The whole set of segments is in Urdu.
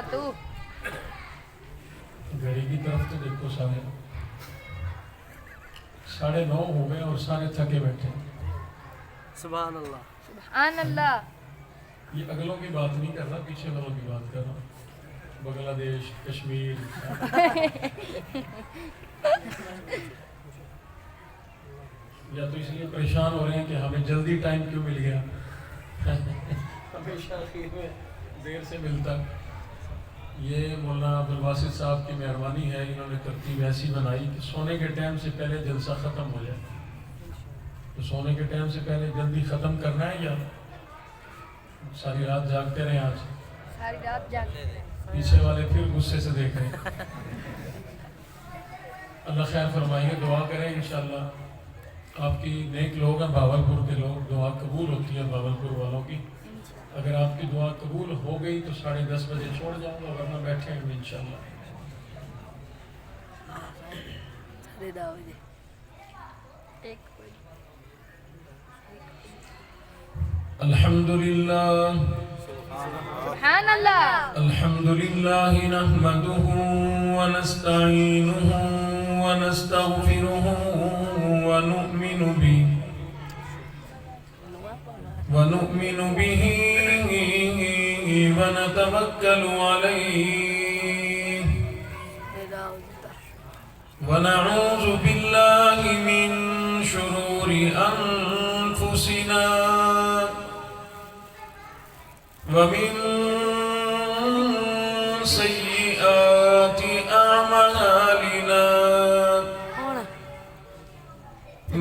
وبرکاتہ. گھڑی کی طرف تو دیکھو سارے 9:30 ہو گئے اور سارے تھکے بیٹھے. سبحان اللہ. سبحان اللہ. یہ اگلوں کی بات نہیں کر رہا، پیچھے والوں کی بات کر رہا ہوں. بنگلہ دیش، کشمیر. یا تو اس لیے پریشان ہو رہے ہیں کہ ہمیں جلدی ٹائم کیوں مل گیا. ہمیشہ آخر میں دیر سے ملتا. یہ مولانا عبدالباسط صاحب کی مہربانی ہے، انہوں نے ترتیب ایسی بنائی کہ سونے کے ٹائم سے پہلے جلسہ ختم ہو جائے. تو سونے کے ٹائم سے پہلے جلدی ختم کرنا ہے یا ساری رات جاگتے رہیں؟ آج ساری رات جاگتے رہیں. پیچھے والے پھر غصے سے دیکھ رہے ہیں. اللہ خیر فرمائیں گے، دعا کریں انشاءاللہ. آپ کی نیک لوگ ہیں بھاولپور کے لوگ، دعا قبول ہوتی ہے بھاولپور والوں کی. اگر آپ کی دعا قبول ہو گئی تو 10:30 بجے چھوڑ جاؤں گا، ورنہ بیٹھیں گے انشاءاللہ. الحمدللہ. سبحان اللہ. الحمدللہ نحمده ونستعینه ونستغفره ونؤمن به ونتوکل علیہ ونعوذ باللہ من شرور انفسنا ومن سیئات اعمالنا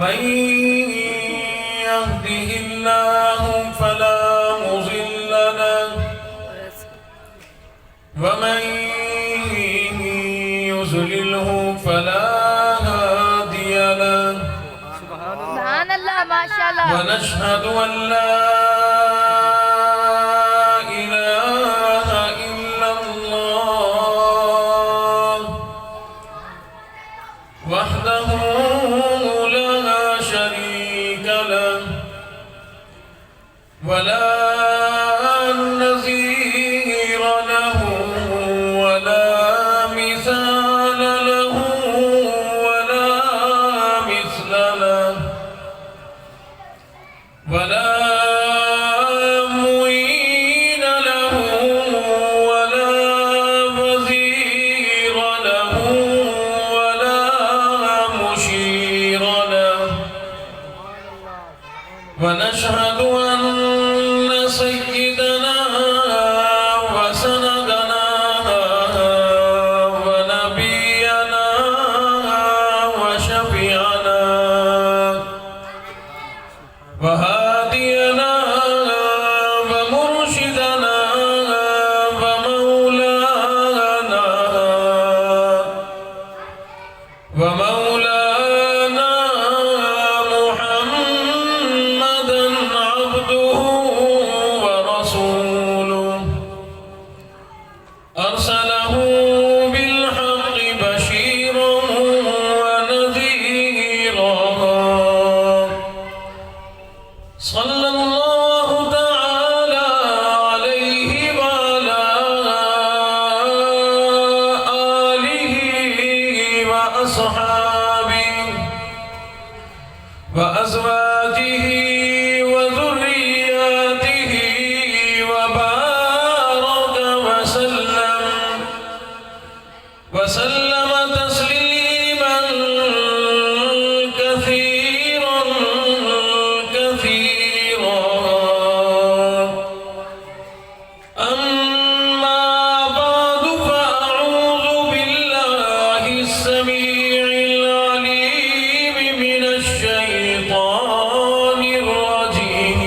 من يهده الله فلا مضل له ومن يضلله فلا هادي له سبحان اللہ. ماشاء اللہ. ونشهد أن لا إله إلا الله وحده لا شريك له ولا نظير له ولا مثال له ولا مثل له ولا معين له ولا وزير له ولا مشير له ونشهد أن سيدنا وسندنا ونبينا وشفيعنا وهادينا ومرشدنا ومولانا محمدا عبده ورسوله أرسله بالحق بشيرا ونذيرا صلى الله تعالى عليه وعلى آله وأصحابه وأزواجه وذرياته وبارك وسلم تسليما كثيرا كثيرا. أما بعد فأعوذ بالله السميع العليم من الشيطان الرجيم.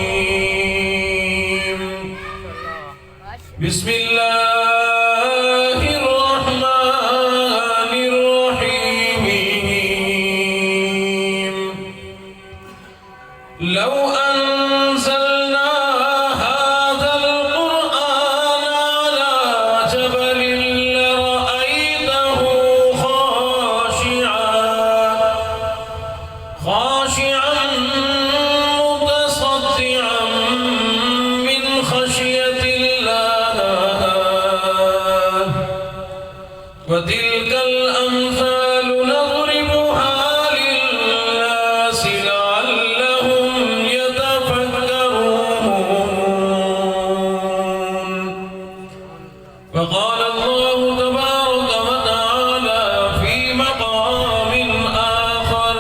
بسم الله الرحمن وَتِلْكَ الْأَمْثَالُ نَضْرِبُهَا لِلنَّاسِ لَعَلَّهُمْ يَتَفَكَّرُونَ وقال الله تبارك وتعالى في مقام آخر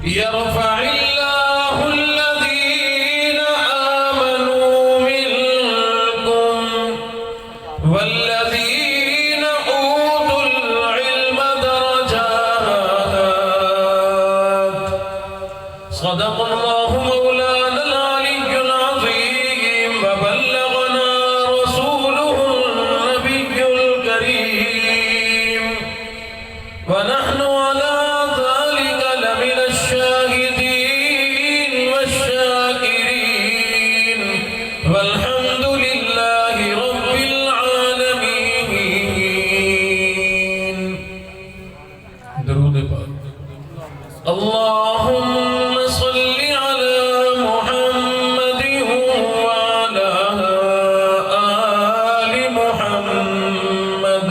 يرفع الله الذين آمنوا منكم والذين أوتوا العلم درجات صدق الله مولانا العلي العظيم وبلغنا رسوله النبي الكريم ونحن على ذلك لمن الشاهدين والشاكرين والحمد لله رب العالمين. درود پاک. اللهم صل على محمد وعلى آل محمد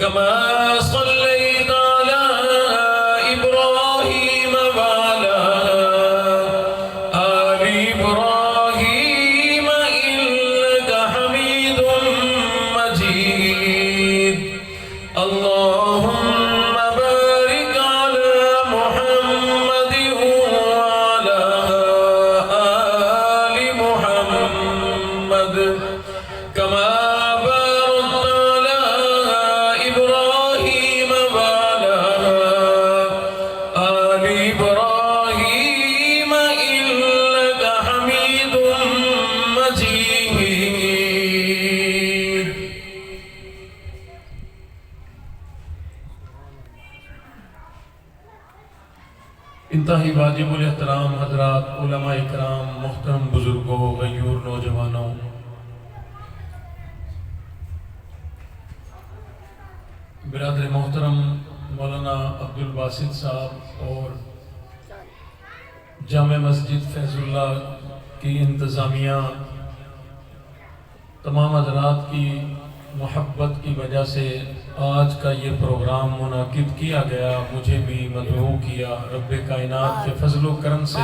كما صليت على إبراهيم وعلى آل إبراهيم إنك حميد مجيد. اللهم بارك على محمد وعلى آل محمد كما باركت على إبراهيم وعلى آل إبراهيم إنك حميد مجيد. انتہائی واجب الاحترام حضرات، علماء اکرام، محترم بزرگوں، غیور نوجوانوں، برادر محترم مولانا عبدالباسط صاحب اور جامع مسجد فیض اللہ کی انتظامیہ، تمام حضرات کی محبت کی وجہ سے آج کا یہ پروگرام منعقد کیا گیا، مجھے بھی مدعو کیا. رب کائنات کے فضل و کرم سے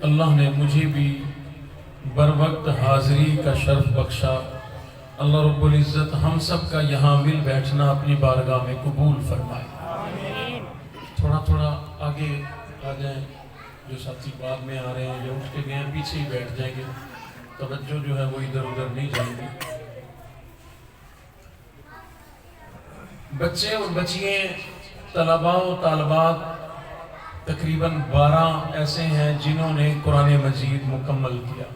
اللہ نے مجھے بھی بروقت حاضری کا شرف بخشا. اللہ رب العزت ہم سب کا یہاں مل بیٹھنا اپنی بارگاہ میں قبول فرمائے. تھوڑا تھوڑا آگے آ جائیں، جو ساتھی بعد میں آ رہے ہیں یا اٹھ کے گئے ہیں پیچھے ہی بیٹھ جائیں گے، توجہ جو ہے وہ ادھر ادھر نہیں جائیں گی. بچے اور بچیاں، طلباء و طالبات تقریباً 12 ایسے ہیں جنہوں نے قرآن مجید مکمل کیا.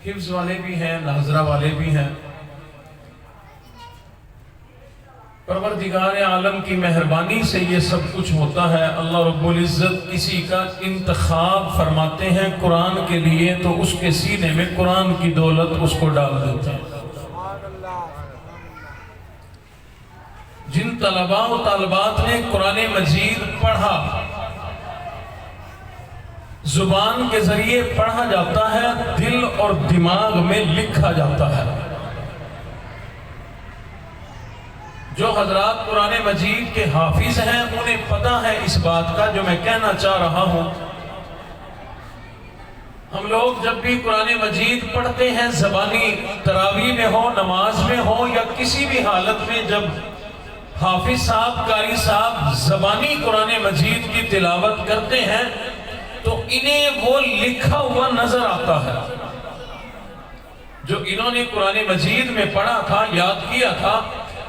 حفظ والے بھی ہیں، ناظرہ والے بھی ہیں. پروردگار عالم کی مہربانی سے یہ سب کچھ ہوتا ہے. اللہ رب العزت کسی کا انتخاب فرماتے ہیں قرآن کے لیے تو اس کے سینے میں قرآن کی دولت اس کو ڈال دیتے ہیں. جن طلباء و طالبات نے قرآن مجید پڑھا، زبان کے ذریعے پڑھا جاتا ہے، دل اور دماغ میں لکھا جاتا ہے. جو حضرات قرآن مجید کے حافظ ہیں انہیں پتہ ہے اس بات کا جو میں کہنا چاہ رہا ہوں. ہم لوگ جب بھی قرآن مجید پڑھتے ہیں، زبانی تراویح میں ہو، نماز میں ہو یا کسی بھی حالت میں، جب حافظ صاحب، قاری صاحب زبانی قرآن مجید کی تلاوت کرتے ہیں تو انہیں وہ لکھا ہوا نظر آتا ہے جو انہوں نے قرآن مجید میں پڑھا تھا، یاد کیا تھا.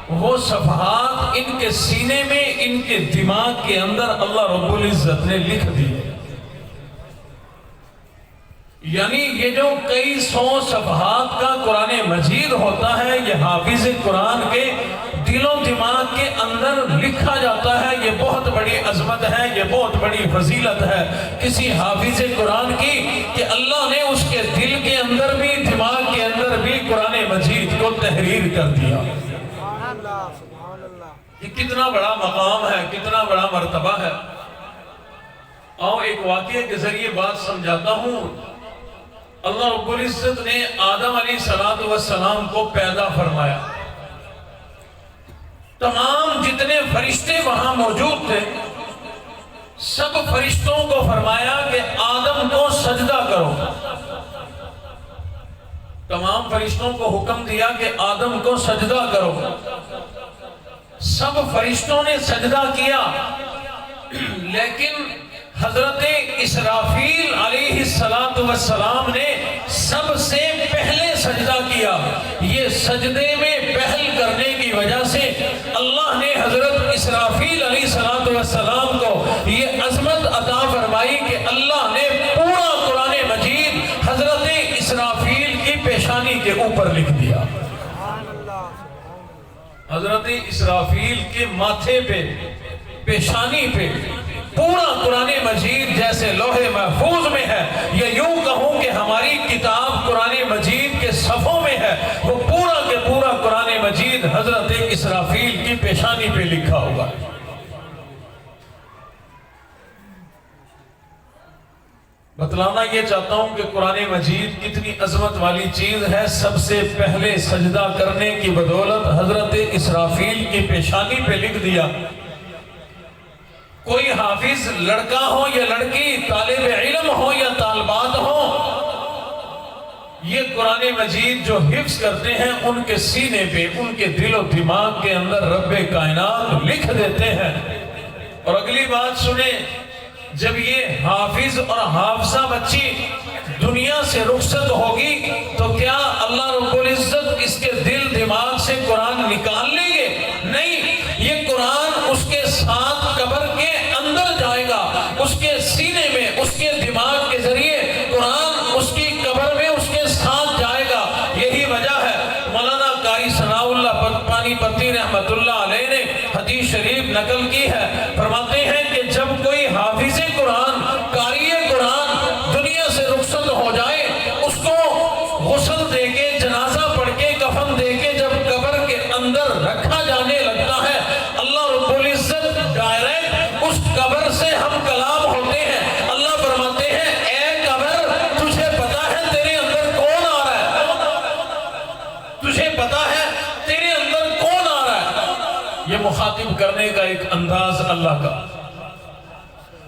وہ صفحات ان کے سینے میں، ان کے دماغ کے اندر اللہ رب العزت نے لکھ دیے. یعنی یہ جو کئی سو صفحات کا قرآن مجید ہوتا ہے، یہ حافظ قرآن کے دل و دماغ کے اندر لکھا جاتا ہے. یہ بہت بڑی عظمت ہے، یہ بہت بڑی فضیلت ہے کسی حافظ قرآن کی کہ اللہ نے اس کے دل کے اندر بھی، دماغ کے اندر بھی قرآن مجید کو تحریر کر دیا. یہ کتنا بڑا مقام ہے، کتنا بڑا مرتبہ ہے. آؤ ایک واقعے کے ذریعے بات سمجھاتا ہوں. اللہ رب العزت نے آدم علیہ السلام کو پیدا فرمایا. تمام جتنے فرشتے وہاں موجود تھے سب فرشتوں کو فرمایا کہ آدم کو سجدہ کرو. تمام فرشتوں کو حکم دیا کہ آدم کو سجدہ کرو. سب فرشتوں نے سجدہ کیا لیکن حضرت اسرافیل علیہ السلام نے سب سے پہلے سجدہ کیا. یہ سجدے میں پہل کرنے کی وجہ سے اللہ نے حضرت اسرافیل علیہ السلام کو یہ عظمت عطا فرمائی کہ اللہ نے پورا قرآن مجید حضرت اسرافیل کی پیشانی کے اوپر لکھ دیا. حضرت اسرافیل کے ماتھے پہ پیشانی پہ پورا قرآن مجید جیسے لوح محفوظ میں ہے، یہ یوں کہوں کہ ہماری کتاب قرآن مجید کے صفوں میں ہے، وہ پورا کے پورا قرآن مجید حضرت اسرافیل کی پیشانی پہ لکھا ہوا ہے. بتلانا یہ چاہتا ہوں کہ قرآن مجید کتنی عظمت والی چیز ہے. سب سے پہلے سجدہ کرنے کی بدولت حضرت اسرافیل کی پیشانی پہ لکھ دیا. کوئی حافظ لڑکا ہو یا لڑکی، طالب علم ہو یا طالبات ہو، یہ قرآن مجید جو حفظ کرتے ہیں ان کے سینے پہ، ان کے دل و دماغ کے اندر رب کائنات لکھ دیتے ہیں. اور اگلی بات سنیں، جب یہ حافظ اور حافظہ بچی دنیا سے رخصت ہوگی تو کیا اللہ رب العزت اس کے دل دماغ سے قرآن نکال لیں گے؟ نہیں، یہ قرآن اس کے ساتھ قبر کے اندر جائے گا. اس کے سینے میں، اس کے دماغ کے ذریعے قرآن اس کی قبر میں اس کے ساتھ جائے گا. یہی وجہ ہے مولانا قاری ثناء اللہ پانی پتی رحمت اللہ علیہ نے حدیث شریف نقل کی ہے. فرماتے ہیں کہ جب کوئی حافظ قرآن، قاری قرآن دنیا سے رخصت ہو جائے، اس کو غسل دے کے، جنازہ پڑھ کے، کفن دے کے جب قبر کے اندر رکھا جانے لگتا ہے، اللہ رب العزت ڈائریکٹ اس قبر سے ہم کلام ہوتے ہیں. اللہ فرماتے ہیں اے قبر، تجھے پتا ہے تیرے اندر کون آ رہا ہے؟ تجھے پتا ہے تیرے اندر کون آ رہا ہے؟ یہ مخاطب کرنے کا ایک انداز اللہ کا.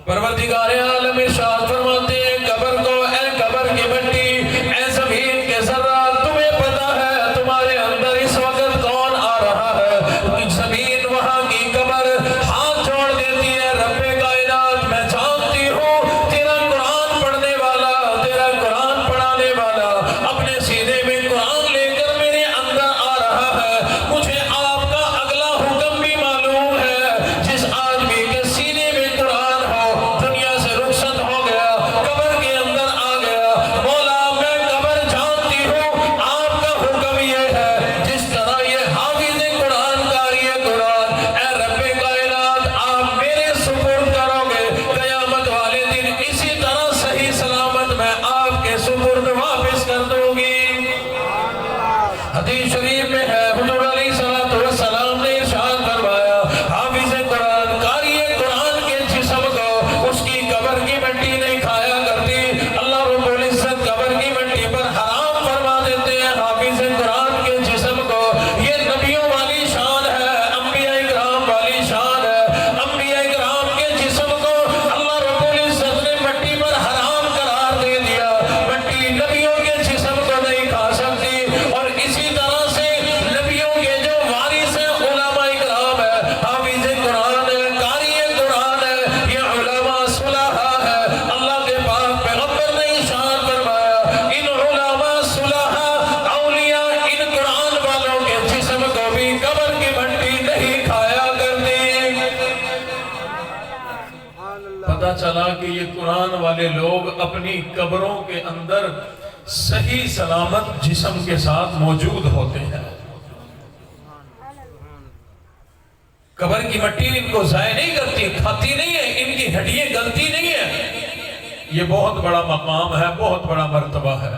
پروردگار عالم ارشاد فرماتے ہیں قبر کو، اے قبر کی مٹی، اے زمین کے ذرات، تمہیں پتا ہے تمہارے اندر اس وقت کون آ رہا ہے؟ زمین وہاں کی قبر ہاتھ جوڑ دیتی ہے، رب کائنات میں جانتی ہوں تیرا قرآن پڑھنے والا، تیرا قرآن پڑھانے والا اپنے سینے میں قرآن لے کر میرے اندر آ رہا ہے. مجھے آپ کا اگلا حکم بھی معلوم ہے. جس آدمی کے سینے میں قرآن ہو، دنیا سے رخصت ہو گیا، قبر کے اندر آ گیا. مولا میں قبر جانتی ہوں آپ کا حکم یہ ہے، جس طرح یہ حافظ قرآن، قاری قرآن، اے رب کائنات آپ میرے سپرد کرو گے، قیامت والے دن اسی طرح صحیح سلامت میں آپ کے سپرد واپس کر دوں گی. حدیث شریف میں ہے حضور علیہ السلام نے ارشاد فرمایا حافظ قرآن، قاری قرآن کے جسم کو اس کی قبر کی مٹی نہیں کھایا کرتی. اللہ رب العزت قبر کی مٹی پر حرام فرما دیتے ہیں حافظ قرآن کے جسم کو. یہ نبیوں والی شان ہے، انبیاء اکرام والی شان ہے. انبیاء اکرام کے جسم کو اللہ رب العزت نے مٹی پر حرام قرار دے دیا. مٹی نبیوں کے جسم کو نہیں کھا سکتی. اور اسی طرح سے نبیوں کے جو وارث ہیں علماء اکرام ہے، حافظ قرآن ہے، قاری قرآن ہے، یہ علماء صلحاء ہے. اللہ کے پاک پیغمبر نے ارشاد فرمایا ان علماء صلحاء اولیاء ان قرآن والوں کے جسم کو بھی قبر کی مٹی نہیں کھایا کرتی. پتہ چلا کہ یہ قرآن والے لوگ اپنی قبروں کے اندر صحیح سلامت جسم کے ساتھ موجود ہوتے ہیں. قبر کی مٹی ان کو ضائع نہیں کرتی، کھاتی نہیں ہے، ان کی ہڈیاں گلتی نہیں ہے. یہ بہت بڑا مقام ہے، بہت بڑا مرتبہ ہے.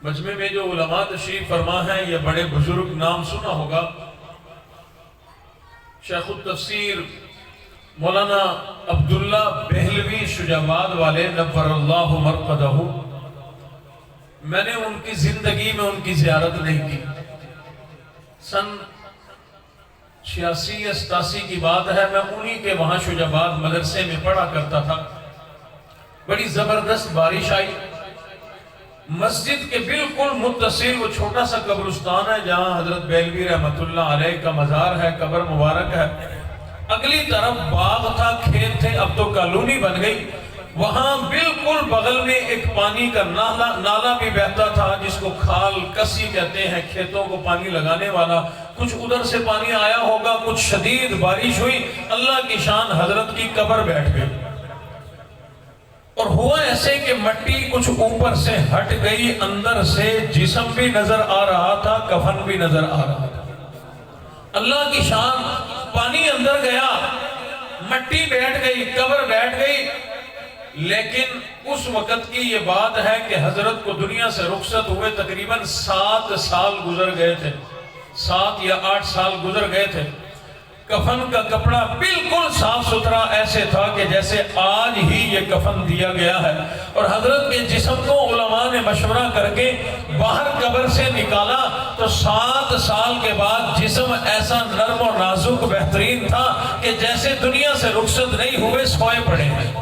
مجمع میں جو علماء تشریف فرما ہیں، یہ بڑے بزرگ نام سنا ہوگا. شیخ التفسیر مولانا عبداللہ بہلوی شجاباد والے نور اللہ مرقدہ، میں نے ان کی زندگی میں ان کی زیارت نہیں کی. سن 86 یا 87 کی بات ہے. میں انہی کے وہاں شجاباد مدرسے میں پڑھا کرتا تھا. بڑی زبردست بارش آئی. مسجد کے بالکل متصل وہ چھوٹا سا قبرستان ہے جہاں حضرت بیلوی رحمت اللہ علیہ کا مزار ہے, قبر مبارک ہے. اگلی طرف باغ تھا, کھیت تھے, اب تو کالونی بن گئی. وہاں بالکل بغل میں ایک پانی کا نالا بھی بہتا تھا جس کو کھال کسی کہتے ہیں, کھیتوں کو پانی لگانے والا. کچھ ادھر سے پانی آیا ہوگا, کچھ شدید بارش ہوئی, اللہ کی شان حضرت کی قبر بیٹھ گئی. اور ہوا ایسے کہ مٹی کچھ اوپر سے ہٹ گئی, اندر سے جسم بھی نظر آ رہا تھا, کفن بھی نظر آ رہا تھا. اللہ کی شان, پانی اندر گیا, مٹی بیٹھ گئی, قبر بیٹھ گئی. لیکن اس وقت کی یہ بات ہے کہ حضرت کو دنیا سے رخصت ہوئے تقریباً 7 سال گزر گئے تھے, 7 یا 8 سال گزر گئے تھے. کفن کا کپڑا بالکل صاف ستھرا ایسے تھا کہ جیسے آج ہی یہ کفن دیا گیا ہے. اور حضرت کے جسم کو علماء نے مشورہ کر کے باہر قبر سے نکالا تو 7 سال کے بعد جسم ایسا نرم و نازک بہترین تھا کہ جیسے دنیا سے رخصت نہیں ہوئے سوئے پڑے ہیں.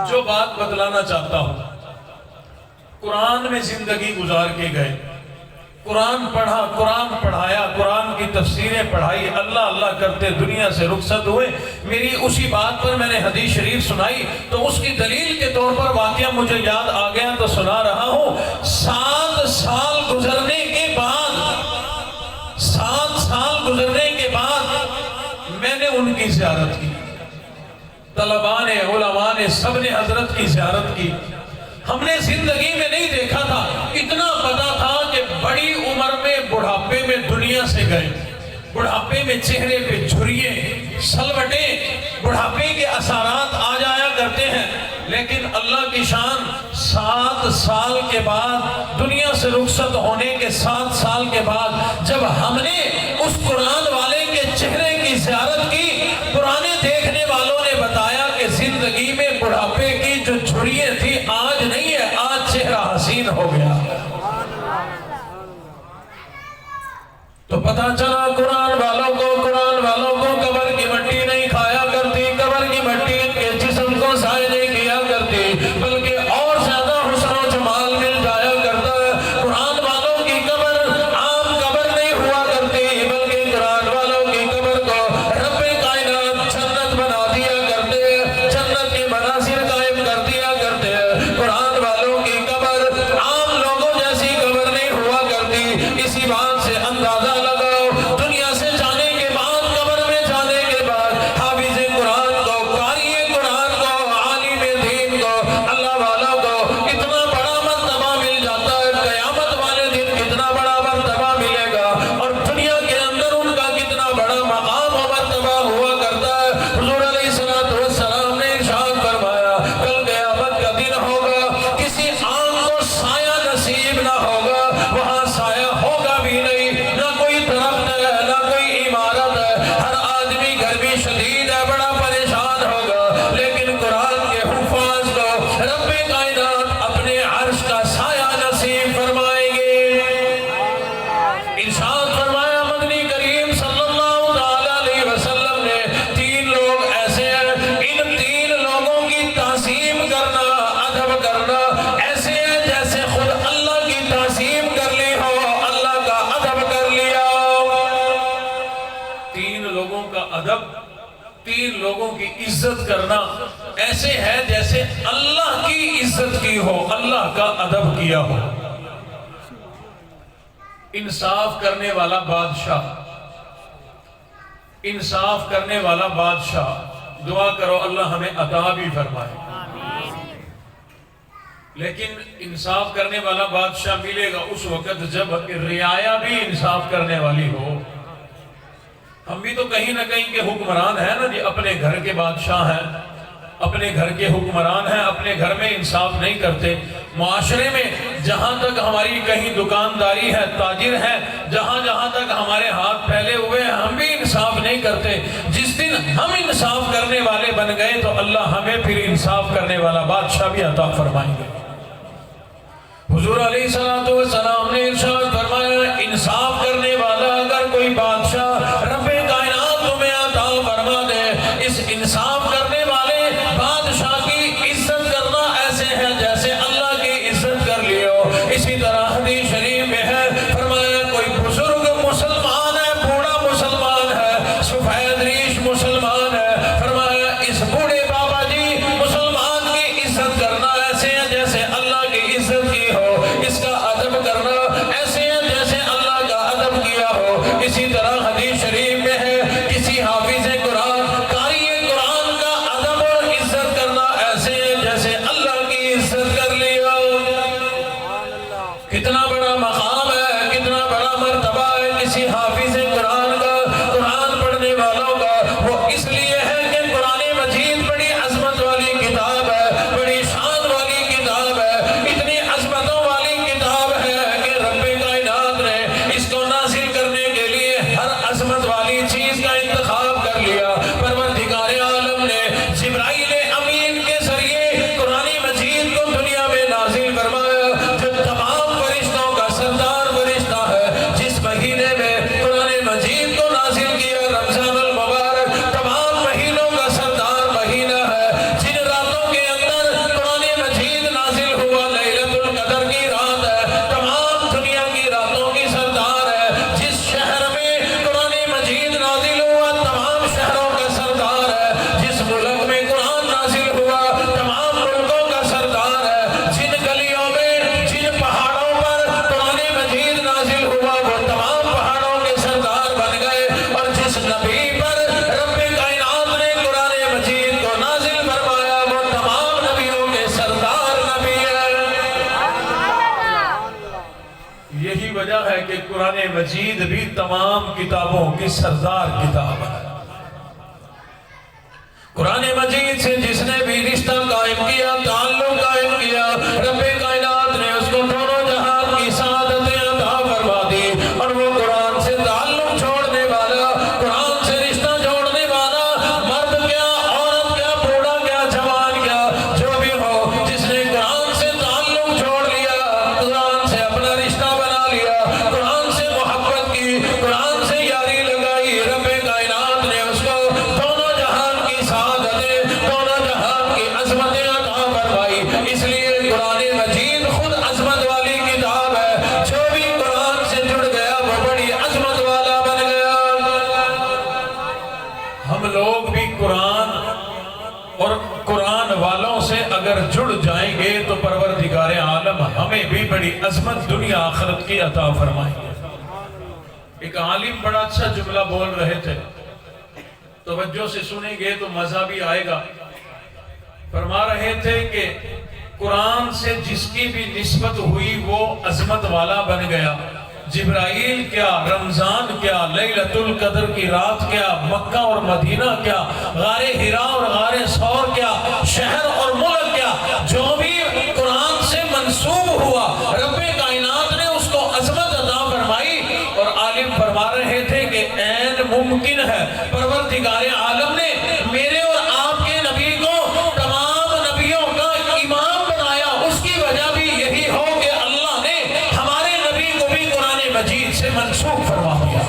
جو بات بتلانا چاہتا ہوں, قرآن میں زندگی گزار کے گئے, قرآن پڑھا, قرآن پڑھایا, قرآن کی تفسیریں پڑھائی, اللہ اللہ کرتے دنیا سے رخصت ہوئے. میری اسی بات پر میں نے حدیث شریف سنائی تو اس کی دلیل کے طور پر واقعہ مجھے یاد آ گیا تو سنا رہا ہوں. 7 سال گزرنے کے بعد 7 سال گزرنے کے بعد میں نے ان کی زیارت کی. طلباء نے, علماء نے, سب نے حضرت کی زیارت کی. ہم نے زندگی میں نہیں دیکھا تھا, اتنا پتا تھا کہ بڑی عمر میں بڑھاپے میں دنیا سے گئے. بڑھاپے میں چہرے پہ جھریے, سلوٹیں, بڑھاپے کے اثرات آ جایا کرتے ہیں. لیکن اللہ کی شان, 7 سال کے بعد دنیا سے رخصت ہونے کے 7 سال کے بعد جب ہم نے اس قرآن والے کے چہرے کی زیارت کی, پرانے دیکھنے والوں نے بتایا کہ زندگی میں بڑھاپے کی جو جھریے تھی آج نہیں ہے, آج چہرہ حسین ہو گیا. تو پتہ چلا قرآن والوں کو قبر کی مٹی نہیں کھایا کرتی, قبر کی مٹی کے جسم کو ضائع نہیں کیا کرتی, بلکہ اور زیادہ حسن و جمال مل جایا کرتا ہے. قرآن والوں کی قبر عام قبر نہیں ہوا کرتی, بلکہ قرآن والوں کی قبر کو رب کائنات جنت بنا دیا کرتے, جنت کے مناظر قائم کر دیا کرتے. قرآن والوں کی قبر عام لوگوں جیسی قبر نہیں ہوا کرتی. اسی بات سے اندازہ لگاؤ, دنیا سے جانے کے بعد, قبر میں جانے کے بعد, حافظ قرآن کو, قاری قرآن کو, عالم دین کو, اللہ والوں کو اتنا بڑا مرتبہ مل جاتا ہے. قیامت والے دن کتنا بڑا مرتبہ ملے گا اور دنیا کے اندر ان کا کتنا بڑا مقام و مرتبہ ہوا کرتا ہے. حضور علیہ السلام نے ارشاد فرمایا, کل قیامت کا دن ہوگا, کسی آنکھ کو سایہ نصیب نہ ہوگا, وہاں سایہ ہوگا بھی نہیں, نہ کوئی درخت ہے, نہ کوئی عمارت ہے. ہر آدمی گرمی شدید ہے, بڑا پریشان ہوگا. لیکن قرآن کے حفاظ کو رب کائنات اپنے عرش کا سایہ نصیب فرمائیں گے. ارشاد فرمایا مدنی کریم صلی اللہ علیہ وسلم نے, 3 لوگ ایسے ہیں, ان 3 لوگوں کی تعظیم کرنا, ادب کرنا ایسے ہے جیسے خود اللہ کی تعظیم کر لی ہو, اللہ کا ادب کر لیا. 3 لوگوں کا ادب, 3 لوگوں کی عزت کرنا ایسے ہے جیسے اللہ کی عزت کی ہو, اللہ کا ادب کیا ہو. انصاف کرنے والا بادشاہ, انصاف کرنے والا بادشاہ, دعا کرو اللہ ہمیں عطا بھی فرمائے. لیکن انصاف کرنے والا بادشاہ ملے گا اس وقت جب رعایا بھی انصاف کرنے والی ہو. ہم بھی تو کہیں نہ کہیں کے حکمران ہیں نا جی, اپنے گھر کے بادشاہ ہیں, اپنے گھر کے حکمران ہیں, اپنے گھر میں انصاف نہیں کرتے. معاشرے میں جہاں تک ہماری کہیں دکانداری ہے, تاجر ہے, جہاں جہاں تک ہمارے ہاتھ پھیلے ہوئے ہیں, ہم بھی انصاف نہیں کرتے. جس دن ہم انصاف کرنے والے بن گئے تو اللہ ہمیں پھر انصاف کرنے والا بادشاہ بھی عطا فرمائیں گے. حضور حضور علیہ السلام نے ارشاد فرمایا انصاف کرنے والا اگر کوئی بادشاہ رب کائنات تمہیں عطا فرما دے، اس انصاف کرنے والے بادشاہ کی عزت کرنا ایسے ہے جیسے اللہ کی عزت کر لیو۔ اسی طرح حدیث شریف میں ہے، فرمایا کوئی بزرگ مسلمان ہے، بوڑھا مسلمان ہے، سفید ریش مسلمان ہے، فرمایا اس بوڑھے بابا جی مسلمان کی عزت کرنا ایسے ہے جیسے اللہ کی عزت کی ہو، اس کا ادب کرنا ایسے ہے جیسے اللہ کا ادب کیا ہو۔ اسی طرح حدیث شریف میں ہے کسی حافظ قرآن قاری قرآن کا ادب اور عزت کرنا ایسے ہے جیسے اللہ کی عزت کر لیا۔ کتنا بڑا مقام ہے، کتنا بڑا مرتبہ ہے کسی حافظ قرآن کا، قرآن پڑھنے والوں کا۔ وہ اس لیے ہے کہ قرآن مجید بڑی عظمت والی کتاب ہے، بڑی شان والی کتاب ہے، اتنی عظمتوں والی کتاب ہے کہ رب کائنات نے اس کو نازل کرنے کے لیے ہر عظمت والی چیز کا انتخاب کر لیا۔ پروردگار عالم نے جبرائیل امین کے ذریعے قرآن مجید کو دنیا میں نازل فرمایا، جو تمام فرشتوں کا سردار فرشتہ ہے۔ جس مہینے میں قرآن مجید کو نازل کیا رمضان المبارک تمام مہینوں کا سردار مہینہ ہے۔ جن راتوں کے اندر قرآن مجید نازل ہوا لیلۃ القدر کی رات ہے، تمام دنیا کی راتوں کی سردار ہے۔ جس شہر میں قرآن مجید نازل ہوا تمام شہروں کا سردار ہے۔ جس ملک میں قرآن نازل ہوا تمام ملکوں کا سردار ہے۔ جن گلیوں میں جن پہاڑوں پر قرآن مجید نازل ہوا وہ تمام پہاڑوں کے سردار بن گئے، اور جس نبی پر رب کائنات نے قرآن مجید کو نازل فرمایا وہ تمام نبیوں کے سردار نبی ہے۔ یہی وجہ ہے کہ قرآن مجید بھی تمام کتابوں کی سردار کتاب ہے۔ قرآن مجید سے جس نے بھی رشتہ قائم کیا، تعلق قائم کیا، رب کائنات نے اس کو دونوں جہان کی سعادتیں عطا فرما دی۔ اور وہ قرآن سے تعلق چھوڑنے والا، قرآن سے رشتہ جوڑنے والا، مرد کیا، عورت کیا، بوڑھا کیا، جوان کیا، جو بھی ہو، جس نے قرآن سے تعلق چھوڑ لیا، قرآن سے اپنا رشتہ بنا لیا، قرآن سے محبت کی، قرآن سے یاری لگائی، رب کائنات نے اس کو دونوں جہان کی سعادتیں، دونوں جہان کی عظمتیں عطا فرمائی۔ اس لیے قرآن مجید خود عظمت والی کتاب ہے، جو بھی قرآن سے جڑ گیا وہ بڑی عظمت والا بن گیا۔ ہم لوگ بھی قرآن اور قرآن والوں سے اگر جڑ جائیں گے تو پروردگار عالم ہمیں بھی بڑی عظمت دنیا آخرت کی عطا فرمائیں گے۔ ایک عالم بڑا اچھا جملہ بول رہے تھے، توجہ سے سنیں گے تو مزہ بھی آئے گا۔ فرما رہے تھے کہ قرآن سے جس کی بھی نسبت ہوئی وہ عظمت والا بن گیا۔ جبرائیل کیا، رمضان کیا، لیلۃ القدر کی رات کیا، مکہ اور مدینہ کیا، غار حراء اور غار ثور کیا، شہر اور ملک کیا، جو بھی قرآن سے منسوب ہوا رب کائنات نے اس کو عظمت عطا فرمائی۔ اور عالم فرما رہے تھے کہ عین ممکن ہے پروردگار عالم نے میرے اور آپ کے نبی کو تمام نبیوں کا امام بنایا، اس کی وجہ بھی یہی ہو کہ اللہ نے ہمارے نبی کو بھی قرآن مجید سے منسوب فرما دیا۔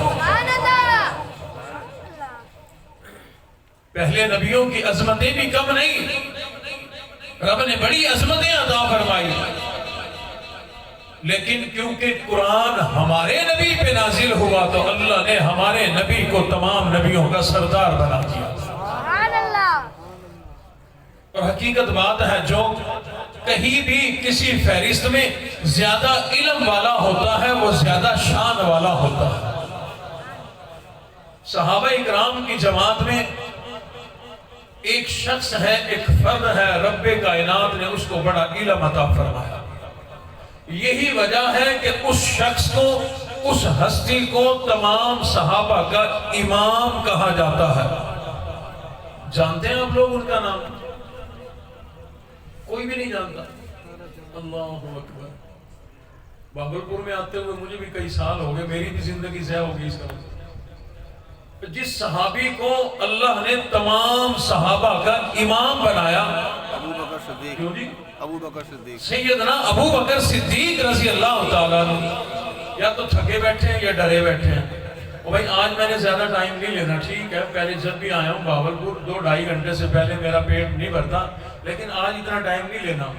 پہلے نبیوں کی عظمتیں بھی کم نہیں، رب نے بڑی عظمتیں عطا فرمائی، لیکن کیونکہ قرآن ہمارے نبی پہ نازل ہوا تو اللہ نے ہمارے نبی کو تمام نبیوں کا سردار بنا دیا۔ اور حقیقت بات ہے جو کہیں بھی کسی فہرست میں زیادہ علم والا ہوتا ہے وہ زیادہ شان والا ہوتا ہے۔ صحابہ اکرام کی جماعت میں ایک شخص ہے، ایک فرد ہے، رب کائنات نے اس کو بڑا علم عطا فرمایا۔ یہی وجہ ہے کہ اس شخص کو، اس ہستی کو تمام صحابہ کا امام کہا جاتا ہے۔ جانتے ہیں آپ لوگ ان کا نام؟ کوئی بھی نہیں جانتا؟ اللہ اکبر۔ باگلپور میں آتے ہوئے مجھے بھی کئی سال ہو گئے، میری بھی زندگی ضائع ہو گئی اس کا مطلب۔ جس صحابی کو اللہ نے تمام صحابہ کا امام بنایا، کیوں جی؟ ابو بکر صدیق سیدنا ابو بکر صدیق رضی اللہ تعالیٰ عنہ یا تو تھکے بیٹھے ہیں یا ڈرے بیٹھے ہیں. اور بھائی آج میں نے زیادہ ٹائم نہیں لینا, ٹھیک ہے پہلے جب بھی آیا ہوں بہاولپور 2-2.5 گھنٹے سے پہلے میرا پیٹ نہیں بھرتا, لیکن آج اتنا ٹائم نہیں لینا.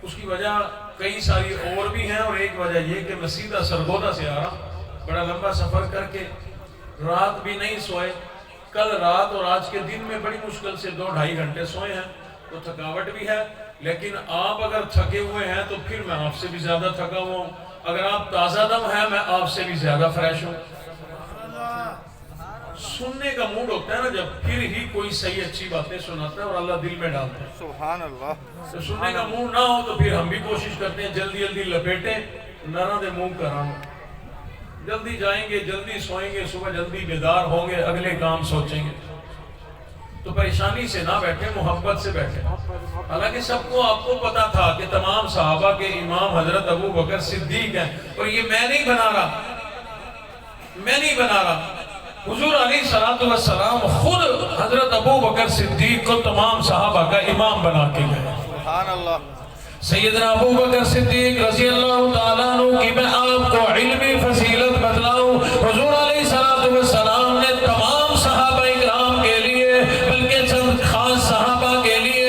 اس کی وجہ کئی ساری اور بھی ہیں, اور ایک وجہ یہ کہ میں سیدھا سرگودا سے آ رہا ہوں, بڑا لمبا سفر کر کے, رات بھی نہیں سوئے, کل رات اور آج کے دن میں بڑی مشکل سے 2-2.5 گھنٹے سوئے ہیں, تو تھکاوٹ بھی ہے. لیکن آپ اگر تھکے ہوئے ہیں تو پھر میں آپ سے بھی زیادہ تھکا ہوا ہوں, اگر آپ تازہ دم ہیں میں آپ سے بھی زیادہ فریش ہوں. سننے کا موڈ ہوتا ہے نا جب, پھر ہی کوئی صحیح اچھی باتیں سناتا ہے اور اللہ دل میں ڈالتا ہے. سبحان اللہ. تو سننے کا موڈ نہ ہو تو پھر ہم بھی کوشش کرتے ہیں جلدی جلدی لپیٹیں, نرا دے منہ کرانا, جلدی جائیں گے, جلدی سوئیں گے, صبح جلدی بیدار ہوں گے, اگلے کام سوچیں گے. تو پریشانی سے نہ بیٹھے, محبت سے بیٹھے. حالانکہ سب کو آپ کو پتا تھا کہ تمام صحابہ کے امام حضرت ابو بکر صدیق ہیں, اور یہ میں نہیں بنا رہا. حضور علیہ السلام خود حضرت ابو بکر صدیق کو تمام صحابہ کا امام بنا کے گئے. سبحان اللہ. سیدنا ابو بکر صدیق رضی اللہ تعالیٰ عنہ کی میں آپ کو علمی فضیلت بتلاؤں. حضور علیہ السلام نے تمام صحابہ اکرام کے لیے, بلکہ چند خاص صحابہ کے لیے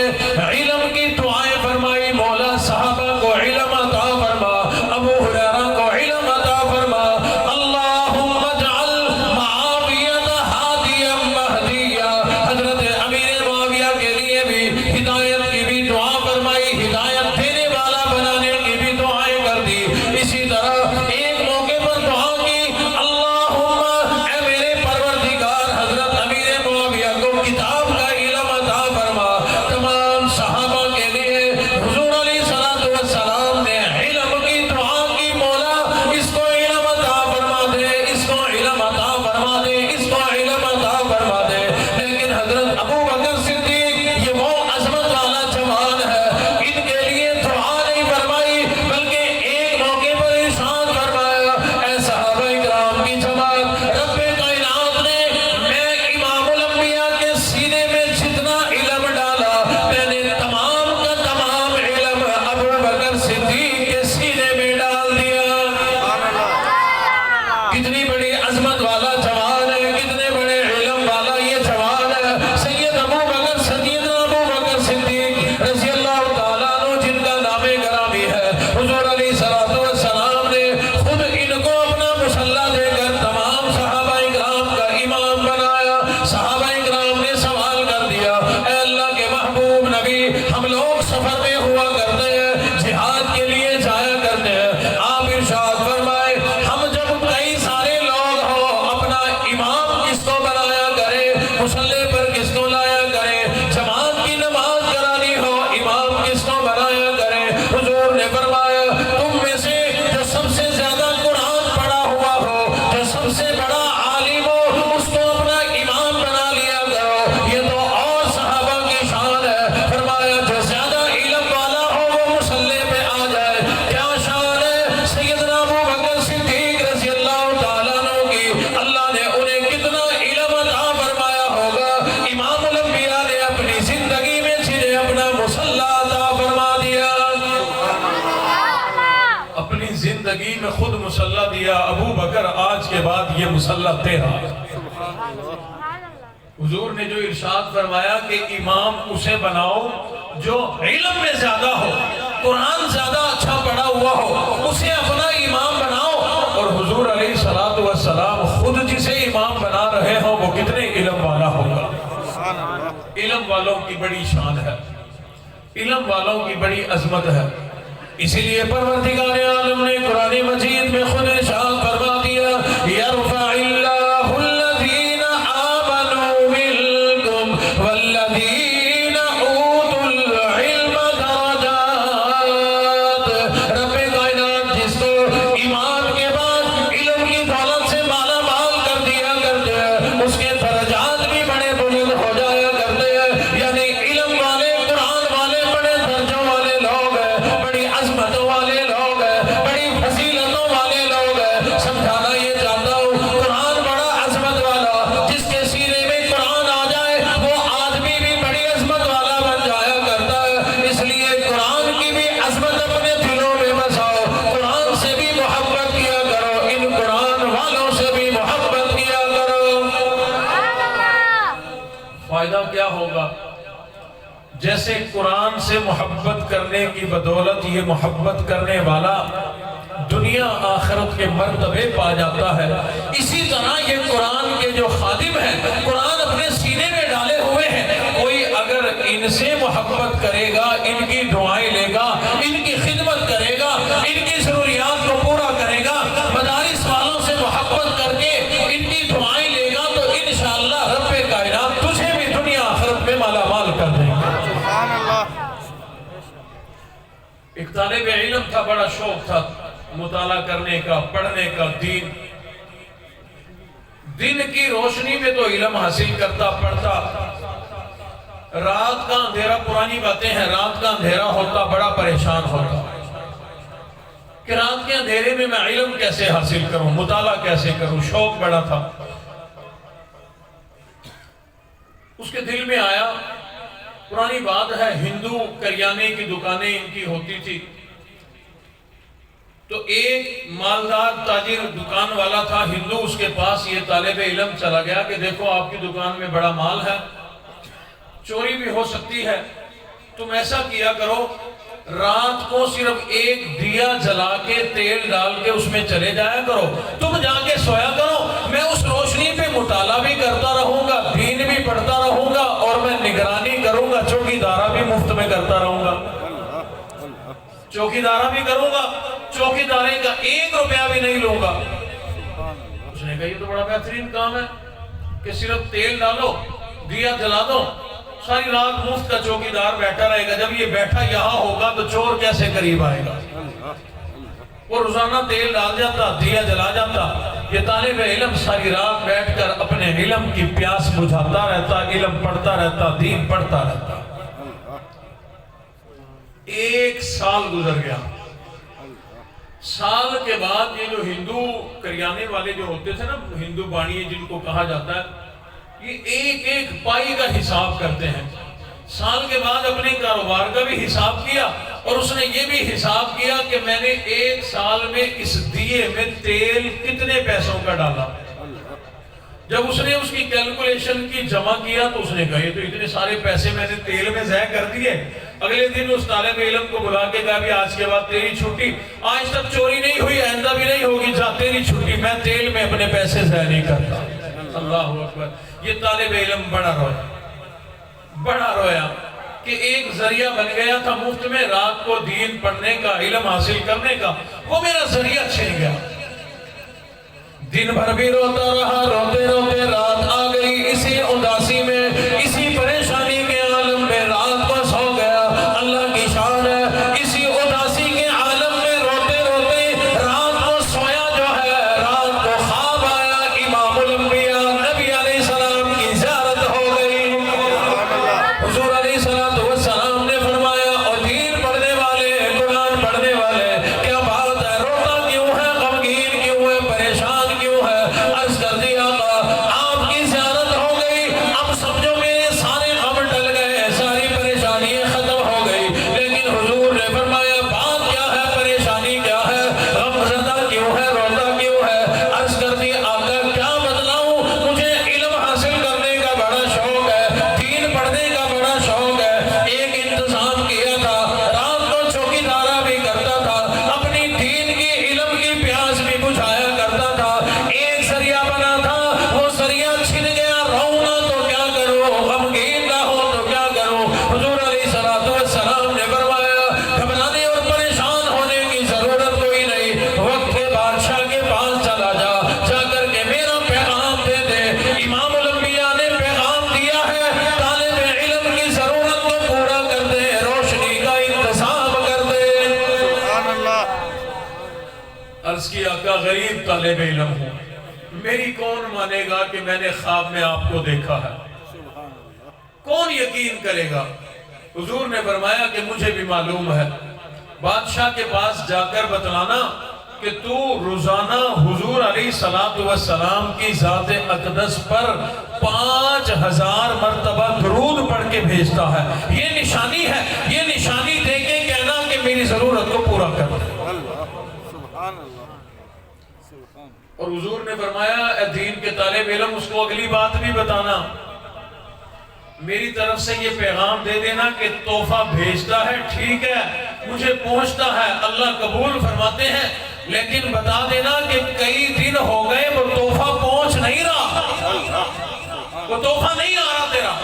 علم کی دعائیں فرمائی. مولا صحابہ کو علم عطا فرما, ابو ہریرہ کو علم عطا فرما. اللہم اجعل معاویہ ہادیا مہدیا. حضرت امیر معاویہ کے لیے بھی ہدایت کی بھی دعا فرمائی, ہدایت دینے والا بنانے کی بھی دعائیں کر دی. اسی طرح ایک موقع پر دعا کی, اللہم اے میرے پروردگار حضرت امیر معاویہ کو کتاب کا علم عطا فرما. تمام صحابہ کے لیے حضور علیہ السلام نے علم کی دعا کی, مولا اس کو علم عطا فرما دے, اس کو علم عطا فرما دے, اس کو علم عطا فرما دے. لیکن حضرت ابو بکر صدیق یہ وہ عظمت والا جوان ہے, ان کے لیے دعا نہیں فرمائی, بلکہ ایک موقع پر ارشاد فرمایا, اے صحابہ اکرام کی جماعت, رب کائنات نے میں امام الانبیاء کے سینے میں جتنا علم ڈالا, میں نے تمام کا تمام علم ابو بکر صدیق کے سینے میں ڈال دیا. کتنی بڑی عظمت والا جوان ہے, کتنے بڑے علم والا یہ جوان ہے. سید ابو بکر صدیق رضی اللہ تعالیٰ عنہ, جن کا نام گرامی ہے. حضور علیہ السلام نے خود ان کو اپنا مصلی دے کر تمام صحابہ اکرام کا امام بنایا. صحابہ اکرام نے سوال کر دیا, اے اللہ کے محبوب نبی, ہم لوگ سفر میں ہوا کرتے ہیں, جہاد کے لیے جایا کرتے ہیں, آپ ارشاد فرمائے ہم جب کئی سارے لوگ ہوں اپنا امام کس کو بنایا کرے, مصلی پر کس کو لایا کرے, جماعت کی نماز کرانی ہو امام کس کو بنایا کرے. حضور نے فرمایا تم میں سے جو سب سے زیادہ قرآن پڑھا ہوا ہو, جو سب سے بڑا عالم ہو, اس کو اپنا امام بنا لیا کرو. یہ تو اور صحابہ کی شان ہے. فرمایا جو زیادہ علم والا ہو وہ مصلی پہ آ جائے. کیا شان ہے سیدنا ابو بکر صدیق رضی اللہ تعالیٰ عنہ کی. اللہ نے انہیں کتنا علم عطا فرمایا ہوگا. امام الانبیاء نے اپنی زندگی میں جنہیں اپنا مصلی عطا فرما دیا, اپنی زندگی میں خود مصلی دیا. ابو بکر آج کے بعد یہ مصلی تیرا. حضور نے جو ارشاد فرمایا کہ امام اسے بناؤ جو علم میں زیادہ ہو, قرآن زیادہ اچھا پڑھا ہوا ہو, اسے اپنا امام بناؤ. اور حضور علیہ السلام خود جسے امام بنا رہے ہوں وہ کتنے علم والا ہوگا. علم والوں کی بڑی شان ہے, علم والوں کی بڑی عظمت ہے. اسی لیے پروردگار عالم نے قرآن مجید میں خود ارشاد فرما دیا, یرفع اللہ الذین آمنوا منکم والذین اوتوا العلم درجات. رب کائنات جس کو ایمان کے بعد علم کی دولت سے مالا مال کر دیا کرتے ہیں, اس کے درجات بھی بڑے بلند ہو جایا کرتے ہیں. یعنی علم والے, قرآن والے بڑے درجوں والے لوگ ہیں, بڑی عظمت والے لوگ ہیں, بڑی فضیلتوں والے لوگ ہیں. سمجھا فائدہ کیا ہوگا؟ جیسے قرآن سے محبت کرنے کی بدولت یہ محبت کرنے والا دنیا آخرت کے مرتبے پا جاتا ہے، اسی طرح یہ قرآن کے جو خادم ہیں، قرآن اپنے سینے میں ڈالے ہوئے ہیں، کوئی اگر ان سے محبت کرے گا، ان کی دعائیں لے گا، ان کی خدمت کرے گا، ان کی ضروریات کو پورا کرے گا، مدارس والوں سے محبت کر کے ان کی دعائیں لے گا، تو انشاءاللہ رب کائنات تجھے بھی دنیا آخرت میں مالا مال کر دیں گے۔ سبحان اللہ۔ ایک طالب علم تھا، بڑا شوق تھا مطالعہ کرنے کا، پڑھنے کا، دن کی روشنی میں تو علم حاصل کرتا، پڑھتا، رات کا اندھیرا، پرانی باتیں ہیں، رات کا اندھیرا ہوتا بڑا پریشان ہوتا کہ رات کے اندھیرے میں میں علم کیسے حاصل کروں، مطالعہ کیسے کروں، شوق بڑا تھا۔ اس کے دل میں آیا، پرانی بات ہے، ہندو کریانے کی دکانیں ان کی ہوتی تھی، تو ایک مالدار تاجر دکان والا تھا ہندو، اس کے پاس یہ طالب علم چلا گیا کہ دیکھو آپ کی دکان میں بڑا مال ہے، چوری بھی ہو سکتی ہے، تم ایسا کیا کرو، رات کو صرف ایک دیا جلا کے تیل ڈال کے اس میں چلے جایا کرو، تم جا کے سویا کرو، میں اس روشنی پہ مطالعہ بھی کرتا رہوں گا، دین بھی پڑھتا رہوں گا، اور میں نگرانی کروں گا، چوکی دارہ بھی مفت میں کرتا رہوں گا، چوکی دارہ بھی کروں گا، چوکی دارے کا 1 روپیہ بھی نہیں لوں گا۔ اس نے کہا یہ تو بڑا بہترین کام ہے کہ صرف تیل ڈالو، دیا جلا دو، ساری رات مفت کا چوکی دار بیٹھا رہے گا، جب یہ بیٹھا یہاں ہوگا تو چور کیسے قریب آئے گا؟ وہ روزانہ تیل ڈال جاتا، دیا جلا جاتا، یہ طالب علم ساری رات بیٹھ کر اپنے علم کی پیاس بجھاتا رہتا، علم پڑھتا رہتا، دین پڑھتا رہتا۔ 1 سال گزر گیا، سال کے بعد یہ جو ہندو کریانے والے جو ہوتے تھے نا، ہندو بانی جن کو کہا جاتا ہے، یہ ایک ایک پائی کا حساب کرتے ہیں۔ سال کے بعد اپنے کاروبار کا بھی حساب کیا، اور اس نے یہ بھی حساب کیا کہ میں نے 1 سال میں اس دیے میں تیل کتنے پیسوں کا ڈالا۔ جب اس نے اس کی کیلکولیشن کی جمع کیا تو اس نے کہا یہ تو اتنے سارے پیسے میں نے تیل میں ضائع کر دیے۔ اگلے دن اس طالب علم کو بلا کے کہا بھی آج کے بعد تیری چھٹی، آج تک چوری نہیں ہوئی، آئندہ بھی نہیں ہوگی، جا تیری چھٹی، میں تیل میں اپنے پیسے ضائع نہیں کرتا۔ اللہ اکبر۔ یہ طالب علم بڑا رویا کہ ایک ذریعہ بن گیا تھا مفت میں رات کو دین پڑھنے کا، علم حاصل کرنے کا، وہ میرا ذریعہ چھن گیا۔ دن بھر بھی روتا رہا، روتے روتے رات آ گئی، اسی اداسی میں، اسی پریشانی کے عالم میں رات کو سو گیا۔ اللہ کی شان ہے، اسی اداسی کے عالم میں روتے روتے رات کو سویا جو ہے، رات کو خواب آیا، امام الانبیاء نبی علیہ السلام کی زیارت ہو گئی۔ حضور علیہ السلام نے فرمایا اور دین پڑھنے والے، قرآن پڑھنے والے، کیا بات ہے، روتا کیوں ہے، غمگین کیوں ہے، پریشان کیوں ہے؟ عرض کر دیا آپ کی زیارت ہو گئی، اب سمجھو میرے سارے غم ٹل گئے، ساری پریشانیاں ختم ہو گئی، لیکن حضور نے فرمایا بات کیا ہے، پریشانی کیا ہے، غم زدہ کیوں ہے، روتا کیوں ہے؟ عرض کر دی آقا کیا بتلاؤں، مجھے علم حاصل کرنے کا بڑا شوق ہے، دین پڑھنے کا بڑا شوق ہے، ایک انتظام کیا تھا، رات کو چوکی دارہ بھی کرتا تھا، اپنی دین کی علم کی پیاس بھی بجھایا کرتا تھا، ایک ذریعہ بنا تھا، وہ ذریعہ چھن گیا، رہوں گا تو کیا کروں، غمگین نہ ہو تو کیا کروں؟ حضور علیہ السلام نے فرمایا گھبرانے اور پریشان ہونے کی ضرورت کوئی نہیں، وقت کے بادشاہ کے پاس چلا جا، جا کر کے میرا پیغام دے دے۔ امام الانبیاء نے پیغام دیا ہے، طالب علم کی ضرورت کو پورا کر دے، روشنی کا انتظام کر دے۔ سبحان اللہ۔ عرض کی آقا غریب طالب علم ہوں، میری کون مانے گا کہ میں نے خواب میں آپ کو دیکھا ہے؟ کون یقین کرے گا؟ حضور نے فرمایا کہ مجھے بھی معلوم ہے، بادشاہ کے پاس جا کر بتلانا کہ تو روزانہ حضور علیہ السلام کی ذات اقدس پر 5000 مرتبہ درود پڑھ کے بھیجتا ہے، یہ نشانی ہے، یہ نشانی دے کے کہنا کہ میری ضرورت کو پورا کر دے۔ سبحان اللہ۔ سبحان۔ اور حضور نے فرمایا اے دین کے طالب علم، اس کو اگلی بات بھی بتانا میری طرف سے یہ پیغام دے دینا کہ تحفہ بھیجتا ہے، ٹھیک ہے، مجھے پہنچتا ہے، اللہ قبول فرماتے ہیں، لیکن بتا دینا کہ کئی دن ہو گئے وہ تحفہ پہنچ نہیں رہا، وہ تحفہ نہیں آ رہا تیرا۔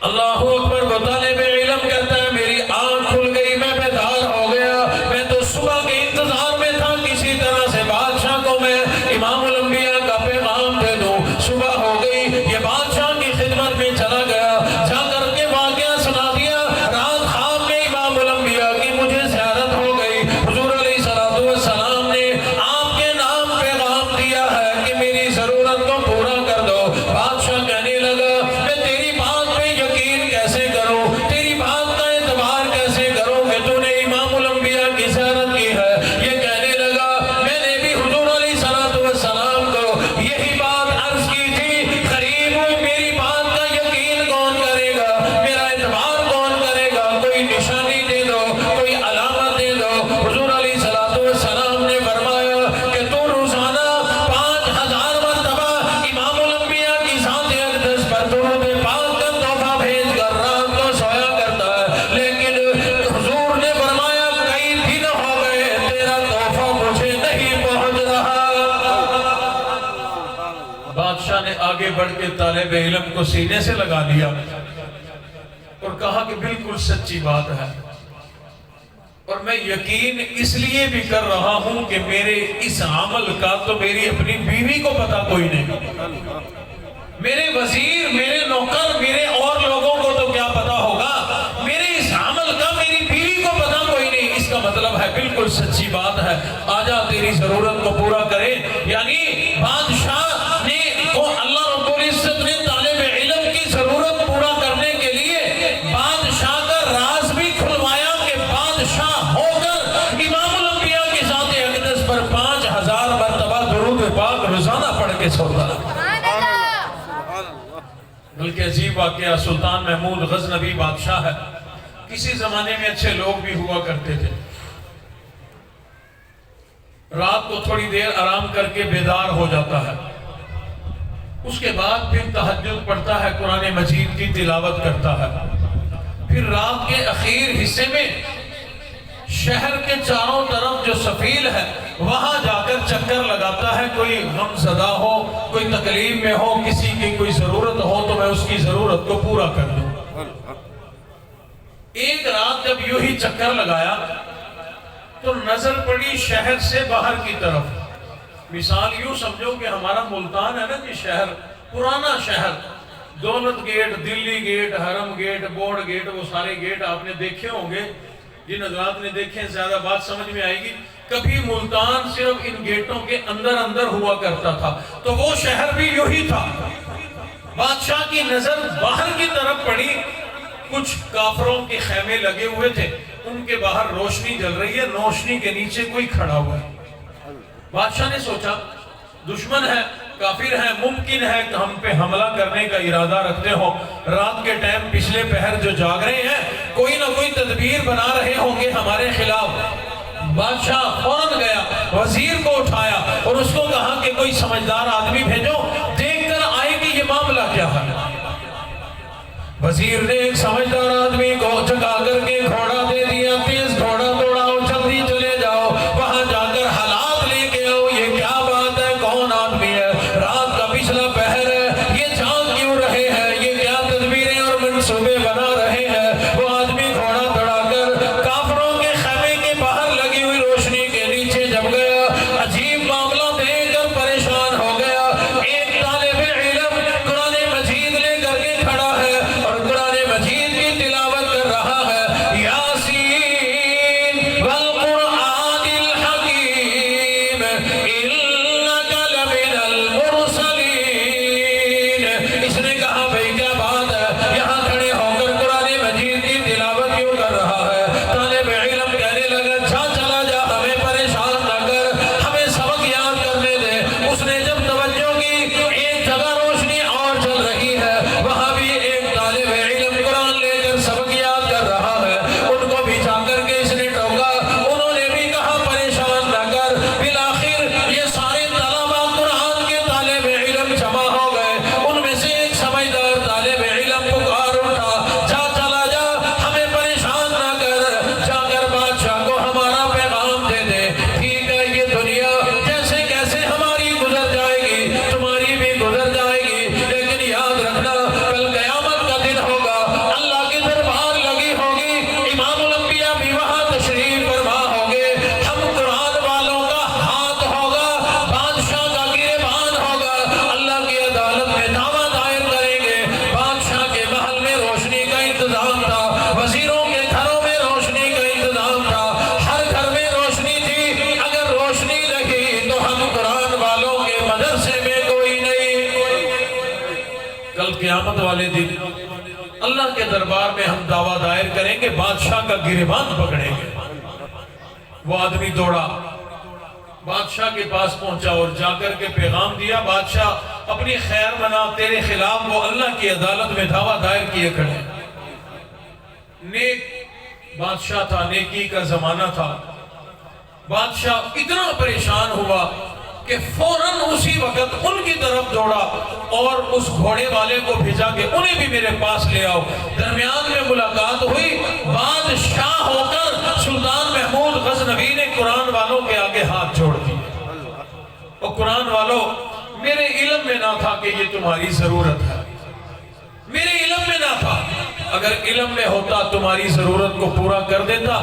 اللہ اکبر۔ وہ طالب علم کہتا ہے میری آنکھ کھل گئی، میں بیدار ہو گیا، میں تو صبح کے انتظار میں تھا کسی طرح سے بادشاہ کو میں امام الانبیاء کا پیغام دے دوں۔ صبح ہو گئی، یہ بادشاہ کی خدمت میں چلا گیا، جا کر کے واقعہ سنا دیا، رات خواب میں امام الانبیاء کی مجھے زیارت ہو گئی، حضور علیہ السلام نے آپ کے نام پیغام دیا ہے کہ میری ضرورت کو پورا کر دو۔ بادشاہ کہنے لگا میں تیری بات پہ یقین کیسے کروں، تیری بات کا اعتبار کیسے کروں کہ تو نے امام الانبیاء کی زیارت کی ہے۔ یہ کہنے لگا میں نے بھی حضور علیہ السلام کو یہی بات عرض کی تھی، قریب ہوں، میری بات کا یقین کون کرے گا، میرا اعتبار کون کرے گا، کوئی نشانی دے دو، کوئی علامت دے دو۔ حضور علیہ السلام نے فرمایا کہ تو روزانہ 5000 مرتبہ امام الانبیاء کی ذات اقدس پر درود پاک کا تحفہ بھیج کر رات کو سویا کرتا ہے، لیکن حضور نے فرمایا کئی دن ہو گئے تیرا تحفہ مجھے نہیں پہنچ رہا۔ بادشاہ نے آگے بڑھ کے طالب علم کو سینے سے لگا لیا اور کہا کہ بالکل سچی بات ہے، اور میں یقین اس لیے بھی کر رہا ہوں کہ میرے اس عمل کا تو میری اپنی بیوی کو پتا کوئی نہیں، میرے وزیر، میرے نوکر، میرے اور لوگوں کو تو کیا پتا ہوگا، میرے اس عمل کا میری بیوی کو پتا کوئی نہیں۔ اس کا مطلب ہے بالکل سچی بات ہے، آجا تیری ضرورت کو پورا کرے۔ یعنی بادشاہ نے کو اللہ رب العزت نے طالب علم کی ضرورت پورا کرنے کے لیے بادشاہ کا راز بھی کھلوایا کہ بادشاہ ہو کر امام الانبیاء کی ذات اقدس پر 5000 مرتبہ درود پاک روزانہ پڑھ کے سوتا ہے۔ سبحان اللہ۔ بلکہ عجیب واقعہ، سلطان محمود غزنوی بادشاہ ہے، کسی زمانے میں اچھے لوگ بھی ہوا کرتے تھے، رات کو تھوڑی دیر آرام کر کے بیدار ہو جاتا ہے، اس کے بعد پھر تہجد پڑھتا ہے، قرآن مجید کی تلاوت کرتا ہے، پھر رات کے اخیر حصے میں شہر کے چاروں طرف جو سفیل ہے وہاں جا کر چکر لگاتا ہے، کوئی غم زدہ ہو، کوئی تکلیف میں ہو، کسی کی کوئی ضرورت ہو تو میں اس کی ضرورت کو پورا کر دوں۔ ایک رات جب یوں ہی چکر لگایا تو نظر پڑی شہر سے باہر کی طرف، مثال یوں سمجھو کہ ہمارا ملتان ہے نا جی، شہر، پرانا شہر، دولت گیٹ، دلی گیٹ، حرم گیٹ، بورڈ گیٹ، وہ سارے گیٹ آپ نے دیکھے ہوں گے، جن حضرات نے دیکھیں زیادہ بات سمجھ میں آئے گی۔ کبھی ملتان صرف ان گیٹوں کے اندر ہوا کرتا تھا، تو وہ شہر بھی یوں ہی تھا۔ بادشاہ کی نظر باہر کی طرف پڑی، کچھ کافروں کے خیمے لگے ہوئے تھے، ان کے باہر روشنی جل رہی ہے، روشنی کے نیچے کوئی کھڑا ہوا ہے۔ بادشاہ نے سوچا دشمن ہے، کافر ہے، ممکن ہے کہ ہم پہ حملہ کرنے کا ارادہ رکھتے ہو، رات کے ٹائم پچھلے پہر جو جاگ رہے ہیں کوئی نہ کوئی تدبیر بنا رہے ہوں گے ہمارے خلاف۔ بادشاہ فوراً گیا، وزیر کو اٹھایا اور اس کو کہا کہ کوئی سمجھدار آدمی بھیجو، دیکھ کر آئے کہ یہ معاملہ کیا ہے۔ وزیر نے ایک سمجھدار آدمی کو جگا کر کے گھوڑا دے دیا، تیز گھوڑا دوڑاؤ، جلدی چلے جاؤ، وہاں جا کر حالات لے کے آؤ، یہ کیا بات ہے، کون آدمی ہے، رات کا پچھلا پہر ہے، یہ جاگ کیوں رہے ہیں، یہ کیا تدبیریں اور منصوبے بنا رہے ہیں۔ وہ آدمی گھوڑا دوڑا کر کافروں کے خیمے کے باہر لگی ہوئی روشنی کے نیچے جب گیا، عجیب معاملہ دیکھ کر پریشان ہو گیا۔ ایک طالب علم قرآن مجید لے کر کے کھڑا ہے اور قرآن مجید کی تلاوت کر رہا ہے، کل قیامت والے دن اللہ کے دربار میں ہم دعویٰ دائر کریں گے، بادشاہ کا گریبان پکڑیں گے۔ وہ آدمی دوڑا، بادشاہ کے پاس پہنچا اور جا کر کے پیغام دیا، بادشاہ اپنی خیر بنا، تیرے خلاف وہ اللہ کی عدالت میں دعویٰ دائر کیے کھڑے۔ نیک بادشاہ تھا، نیکی کا زمانہ تھا۔ بادشاہ اتنا پریشان ہوا کہ فوراً اسی وقت ان کی طرف دوڑا اور اس گھوڑے والے کو بھیجا کہ انہیں بھی میرے پاس لے آؤ۔ درمیان میں ملاقات ہوئی، بادشاہ ہو کر سلطان محمود غزنوی نے قرآن والوں کے آگے ہاتھ جوڑ دیے۔ اور قرآن والوں، میرے علم میں نہ تھا کہ یہ تمہاری ضرورت ہے، میرے علم میں نہ تھا، اگر علم میں ہوتا تمہاری ضرورت کو پورا کر دیتا۔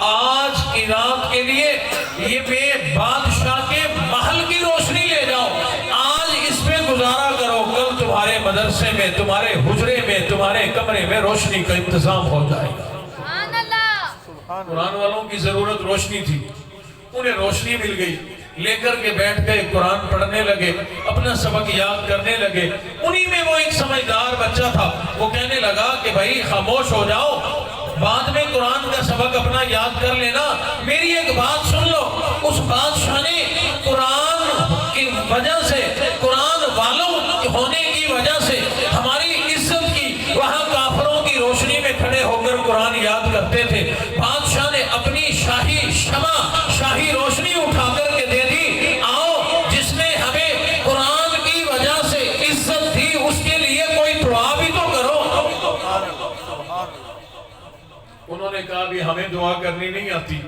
آج کی رات کے لیے یہ میں بادشاہ کے محل کی روشنی لے جاؤ، آج اس پہ گزارا کرو، کل تمہارے مدرسے میں، تمہارے حجرے میں، تمہارے کمرے میں روشنی کا انتظام ہو جائے گا۔ سبحان اللہ۔ قرآن والوں کی ضرورت روشنی تھی، انہیں روشنی مل گئی، لے کر کے بیٹھ گئے، قرآن پڑھنے لگے، اپنا سبق یاد کرنے لگے۔ انہی میں وہ ایک سمجھدار بچہ تھا، وہ کہنے لگا کہ بھائی خاموش ہو جاؤ، بعد میں قرآن کا سبق اپنا یاد کر لینا، میری ایک بات سن لو۔ اس بادشاہ نے قرآن کی وجہ سے، قرآن والوں ہونے کی وجہ سے ہماری عزت کی، وہاں کافروں کی روشنی میں کھڑے ہو کر قرآن یاد کرتے تھے۔ بادشاہ نے اپنی شاہی شمع، شاہی روشنی اٹھا کر کے دے دی، آؤ جس نے ہمیں قرآن کی وجہ سے عزت دی اس کے لیے کوئی دعا بھی تو کرو۔ انہوں نے کہا بھی ہمیں دعا کرنی نہیں آتی،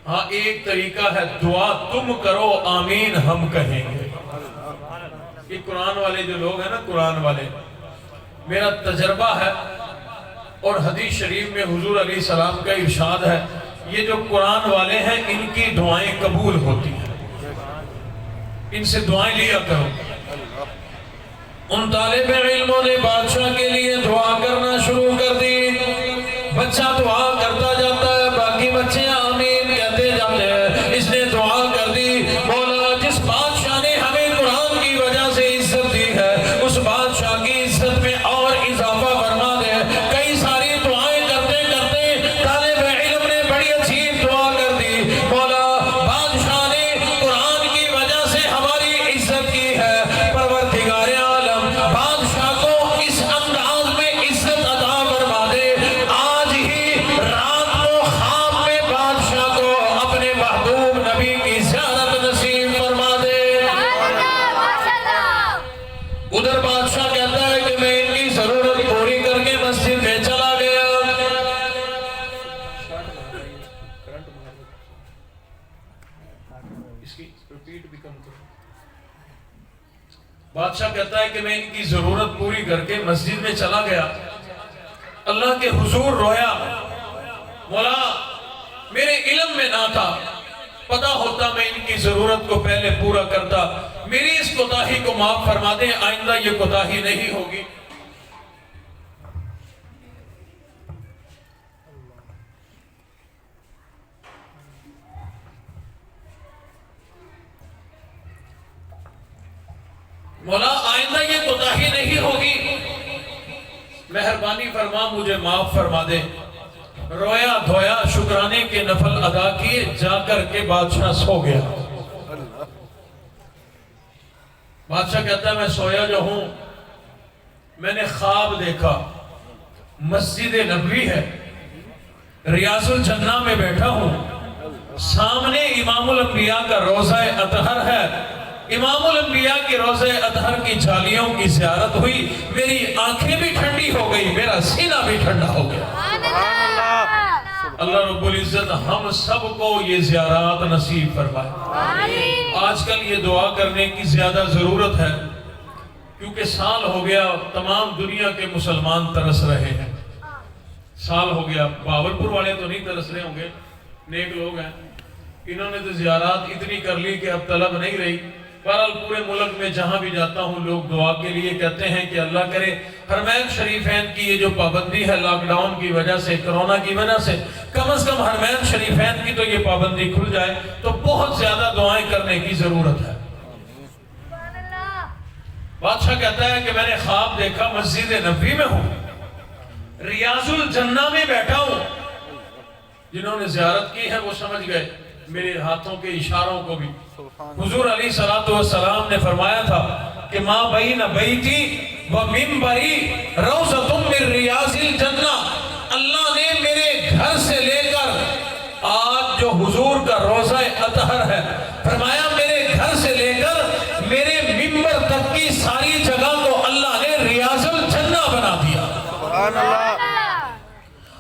ہاں ایک طریقہ ہے، دعا تم کرو، آمین ہم کہیں گے۔ یہ قرآن والے جو لوگ ہیں نا، قرآن والے، میرا تجربہ ہے اور حدیث شریف میں حضور علیہ السلام کا ارشاد ہے، یہ جو قرآن والے ہیں ان کی دعائیں قبول ہوتی ہیں، ان سے دعائیں لیا کرو۔ ان طالب علموں نے بادشاہ کے لیے دعا کرنا شروع کر دی، بچہ دعا کرتا جاتا ہے، باقی بچے آمین کہتے جاتے ہیں۔ اس نے دعا کر دی، مولا جس بادشاہ نے ہمیں قرآن کی وجہ سے عزت دی ہے، اس بادشاہ کی عزت میں اور اضافہ فرما دے۔ کئی ساری دعائیں کرتے کرتے طالب علم نے بڑی عجیب دعا کر دی، مولا بادشاہ نے قرآن کی وجہ سے ہماری عزت کی ہے، پروردگار عالم بادشاہ کو اس انداز میں عزت عطا فرما دے، آج ہی رات کو خواب میں بادشاہ کو اپنے محبوب نبی کی زیارت نصیب فرما دے۔ ادھر بادشاہ کہتا ہے کہ میں ان کی ضرورت پوری کر کے مسجد میں چلا گیا۔ بادشاہ کہتا ہے کہ میں ان کی ضرورت پوری کر کے مسجد میں چلا گیا، اللہ کے حضور رویا، مولا میرے علم میں نہ تھا، پتا ہوتا میں ان کی ضرورت کو پہلے پورا کرتا، میری اس کوتاہی کو معاف فرما دیں، آئندہ یہ کوتاہی نہیں ہوگی۔ مولا آئندہ یہ کوتاہی نہیں ہوگی، مہربانی فرما مجھے معاف فرما دے۔ رویا دھویا، شکرانے کے نفل ادا کیے، جا کر کے بادشاہ سو گیا۔ بادشاہ کہتا ہے میں سویا جو ہوں، میں نے خواب دیکھا، مسجد نبوی ہے، ریاض الجنہ میں بیٹھا ہوں، سامنے امام الانبیاء کا روضہ اطہر ہے، امام الانبیاء کے روضہ اطہر کی جھالیوں کی زیارت ہوئی، میری آنکھیں بھی ٹھنڈی ہو گئی، میرا سینہ بھی ٹھنڈا ہو گیا۔ اللہ رب العزت ہم سب کو یہ زیارات نصیب فرمائے۔ آج کل یہ دعا کرنے کی زیادہ ضرورت ہے، کیونکہ سال ہو گیا، تمام دنیا کے مسلمان ترس رہے ہیں، سال ہو گیا، باولپور والے تو نہیں ترس رہے ہوں گے، نیک لوگ ہیں، انہوں نے تو زیارات اتنی کر لی کہ اب طلب نہیں رہی۔ بہرحال پورے ملک میں جہاں بھی جاتا ہوں لوگ دعا کے لیے کہتے ہیں کہ اللہ کرے حرمین شریفین کی یہ جو پابندی ہے لاک ڈاؤن کی وجہ سے، کرونا کی وجہ سے، کم از کم حرمین شریفین کی تو یہ پابندی کھل جائے، تو بہت زیادہ دعائیں کرنے کی ضرورت ہے۔ بادشاہ کہتا ہے کہ میں نے خواب دیکھا مسجد نبوی میں ہوں، ریاض الجنہ میں بیٹھا ہوں. جنہوں نے زیارت کی ہے وہ سمجھ گئے میرے ہاتھوں کے اشاروں کو بھی. حضور علیہ السلام نے فرمایا تھا کہ ماں بین بیتی و منبری روضۃ من ریاض الجنہ. اللہ نے میرے گھر سے لے کر آج جو حضور کا روضہ اطہر ہے، فرمایا میرے گھر سے لے کر میرے منبر تک کی ساری جگہ کو اللہ نے ریاض الجنہ بنا دیا. سبحان اللہ.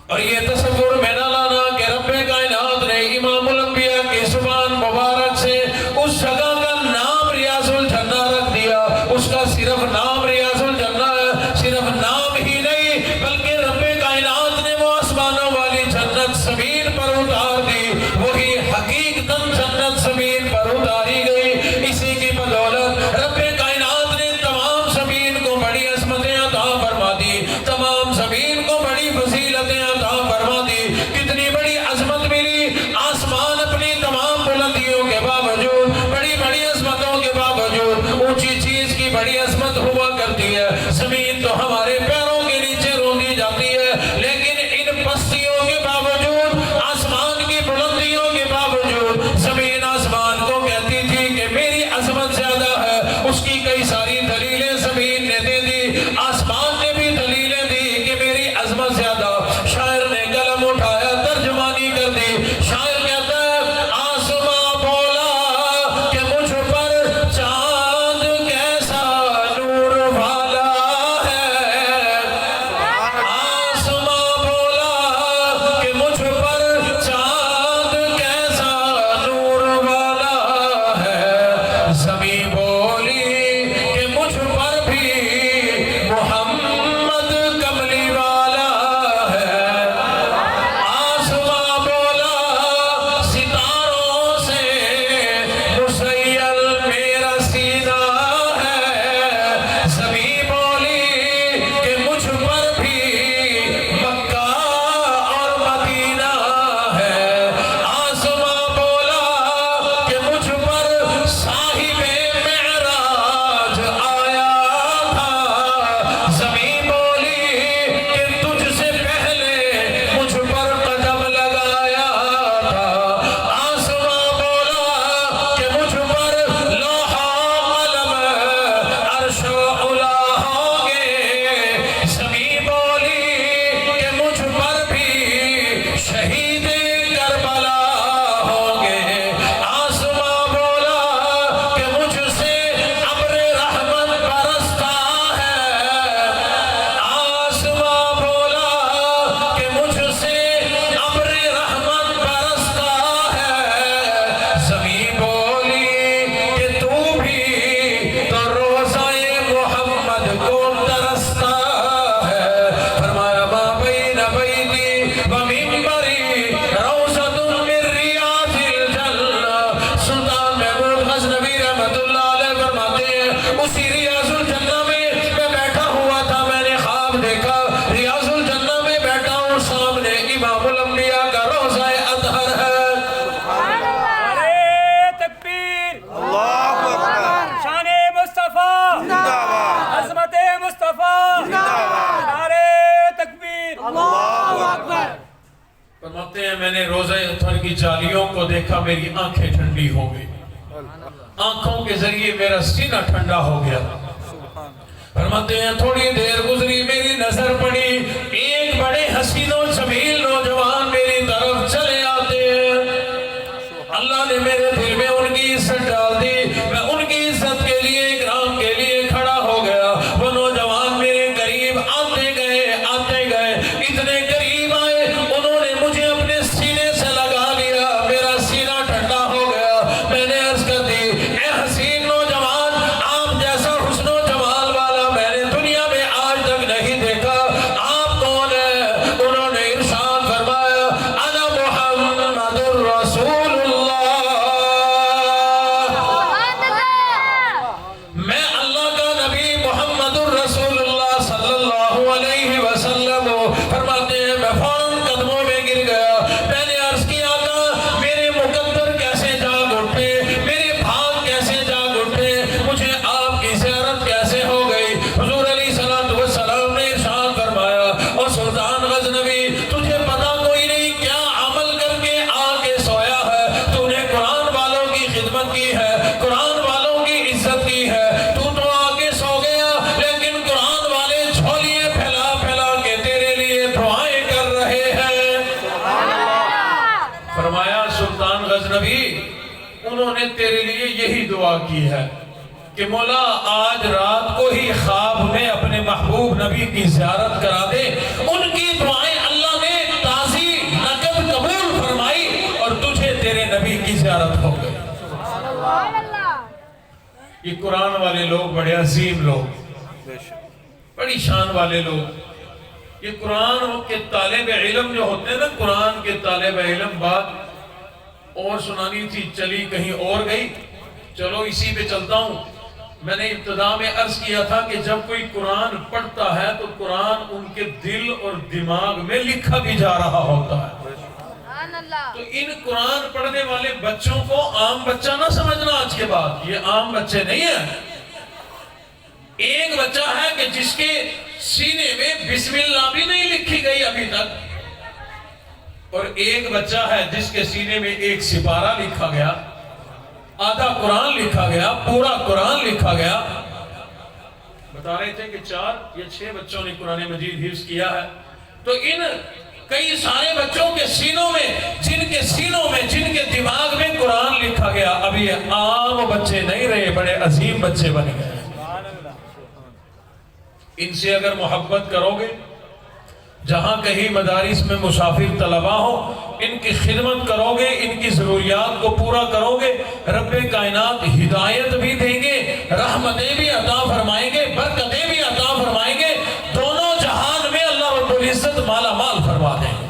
اور یہ تصور میں نہ لانا کہ رب کائنات نے امام الانبیاء کی زبان مبارک سے اس جگہ کا نام ریاض الجنہ رکھ دیا. اس کا صرف نام ریاض الجنہ ہے، صرف نام ہی نہیں بلکہ رب کائنات نے وہ آسمانوں والی جنت زمین پر اتار دی. وہی حقیقتاً جنت زمین پر اتاری گئی. اسی کی بدولت رب کائنات نے تمام زمین کو بڑی عظمتیں عطا فرما دی، تمام زمین کو بڑی فضیلتیں عطا فرما دی. کتنی بڑی عظمت ملی. آسمان اپنی تمام بلندیوں کے باوجود، بڑی بڑی عظمتوں کے باوجود، اونچی چیز کی بڑی عظمت ہوا کرتی ہے. زمین تو ہمارے پیروں کے نیچے روندی جاتی ہے، لیکن ان پستیوں کے باوجود، آسمان کی بلندیوں کے باوجود، زمین آسمان کو کہتی تھی کہ میری عظمت زیادہ ہے. اس کی کئی ساری دلیلیں زمین نے دے دی، آسمان نے بھی دلیلیں دی کہ میری عظمت زیادہ. شاعر نے قلم اٹھایا، ترجمانی کر دی. شاعر کہتا ہے آسماں بولا کہ مجھ پر چاند کیسا نور والا ہے. آسماں بولا کہ مجھ پر چاند کیسا نور والا ہے. زمین بولی کہ مجھ پر بھی محمد کملی والا ہے. آسماں بولا ستاروں سے مسیل میرا سینہ ہے. زمین بولی کہ مجھ پر بھی مکہ اور مدینہ ہے. آسماں بولا کہ مجھ پر صاحب معراج آیا تھا. زمین بولی کہ تجھ سے پہلے مجھ پر قدم لگایا تھا. آسماں بولا کہ مجھ پر لوح قلم عرش علا ہوں گے. زمین بولی کہ مجھ پر بھی شہید کربلا ہوں گے. آسماں بولا کہ مجھ سے ابر رحمت برستا ہے. آسماں بولا کہ مجھ سے ابر رحمت برستا ہے. زمین بولی کہ تو بھی تو روضہ محمد کو ترستا ہے. فرمایا ماں بین بیتی و منبری روضۃ من ریاض الجنہ. سلطان محمود غزنوی رحمۃ اللہ علیہ فرماتے ہیں اسی ریاض الجنہ میں میں بیٹھا ہوا تھا. میں نے خواب دیکھا ریاض الجنہ میں بیٹھا ہوں، سامنے امام الانبیاء کا روضہ اطہر ہے. نعرے تکبیر، اللہ اکبر. شان مصطفیٰ، زندہ باد. عظمت مصطفیٰ، نعرے تکبیر. اللہ اکبر. فرماتے ہیں میں نے روضہ اطہر کی جالیوں کو دیکھا، میری آنکھیں ٹھنڈی ہو گئی. آنکھوں کے ذریعے میرا سینہ ٹھنڈا ہو گیا. فرماتے ہیں تھوڑی دیر گزری، میری نظر پڑی، ایک بڑے حسین و جمیل نوجوان میری طرف چلے آتے ہیں. اللہ نے میرے دل میں ان کی عزت ڈال دی. میں ان کی عزت کے لیے، اکرام کے لیے کھڑا ہو گیا. وہ نوجوان میرے قریب آتے گئے، اتنے قریب آئے، انہوں نے مجھے اپنے سینے سے لگا لیا. میرا سینہ ٹھنڈا ہو گیا. میں نے عرض کر دی اے حسین نوجوان، آپ جیسا حسن و جمال والا میں نے دنیا میں آج تک نہیں دیکھا. نے تیرے لیے یہی دعا کی ہے کہ مولا آج رات کو ہی خواب میں اپنے محبوب نبی کی زیارت کرا دے. ان کی دعائیں اللہ نے تازی نقد قبول فرمائی اور تجھے تیرے نبی کی زیارت ہو گئی. یہ قرآن والے لوگ بڑے عظیم لوگ، بڑی شان والے لوگ. یہ قرآن کے طالب علم جو ہوتے ہیں نا، قرآن کے طالب علم بات اور سنانی تھی، چلی کہیں اور گئی. چلو اسی پہ چلتا ہوں. میں نے ابتدا میں عرض کیا تھا کہ جب کوئی قرآن پڑھتا ہے تو قرآن ان کے دل اور دماغ میں لکھا بھی جا رہا ہوتا ہے. تو ان قرآن پڑھنے والے بچوں کو عام بچہ نہ سمجھنا آج کے بعد. یہ عام بچے نہیں ہیں. ایک بچہ ہے کہ جس کے سینے میں بسم اللہ بھی نہیں لکھی گئی ابھی تک، اور ایک بچہ ہے جس کے سینے میں ایک سپارہ لکھا گیا، آدھا قرآن لکھا گیا، پورا قرآن لکھا گیا. بتا رہے تھے کہ 4 یا 6 بچوں نے قرآن مجید حفظ کیا ہے. تو ان کئی سارے بچوں کے سینوں میں، جن کے دماغ میں قرآن لکھا گیا، اب یہ عام بچے نہیں رہے، بڑے عظیم بچے بن گئے. ان سے اگر محبت کرو گے، جہاں کہیں مدارس میں مسافر طلبہ ہوں، ان کی خدمت کرو گے، ان کی ضروریات کو پورا کرو گے، رب کائنات ہدایت بھی دیں گے، رحمتیں بھی عطا فرمائیں گے، برکتیں بھی عطا فرمائیں گے. دونوں جہان میں اللہ رب العزت مالا مال فرما دیں گے.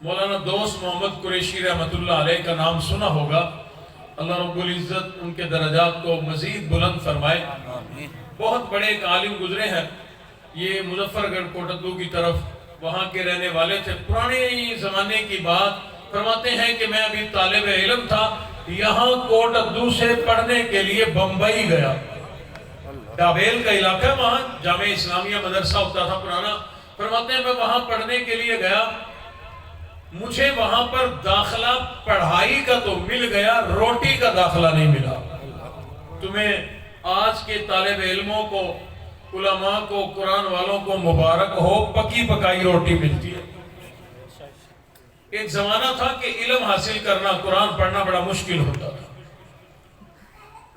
مولانا دوست محمد قریشی رحمت اللہ علیہ کا نام سنا ہوگا. اللہ رب العزت ان کے درجات کو مزید بلند فرمائے. بہت بڑے ایک عالم گزرے ہیں. یہ مظفر گڑھ کوٹدو کی طرف وہاں کے رہنے والے تھے. پرانے زمانے کی بات فرماتے ہیں کہ میں ابھی طالب علم تھا، یہاں کوٹدو سے پڑھنے کے لیے بمبئی گیا. ڈابیل کا علاقہ ہے، وہاں جامعہ اسلامیہ مدرسہ ہوتا تھا پرانا. فرماتے ہیں میں وہاں پڑھنے کے لیے گیا. مجھے وہاں پر داخلہ پڑھائی کا تو مل گیا، روٹی کا داخلہ نہیں ملا. تمہیں آج کے طالب علموں کو، علماء کو، قرآن والوں کو مبارک ہو، پکی پکائی روٹی ملتی ہے. ایک زمانہ تھا کہ علم حاصل کرنا، قرآن پڑھنا بڑا مشکل ہوتا تھا.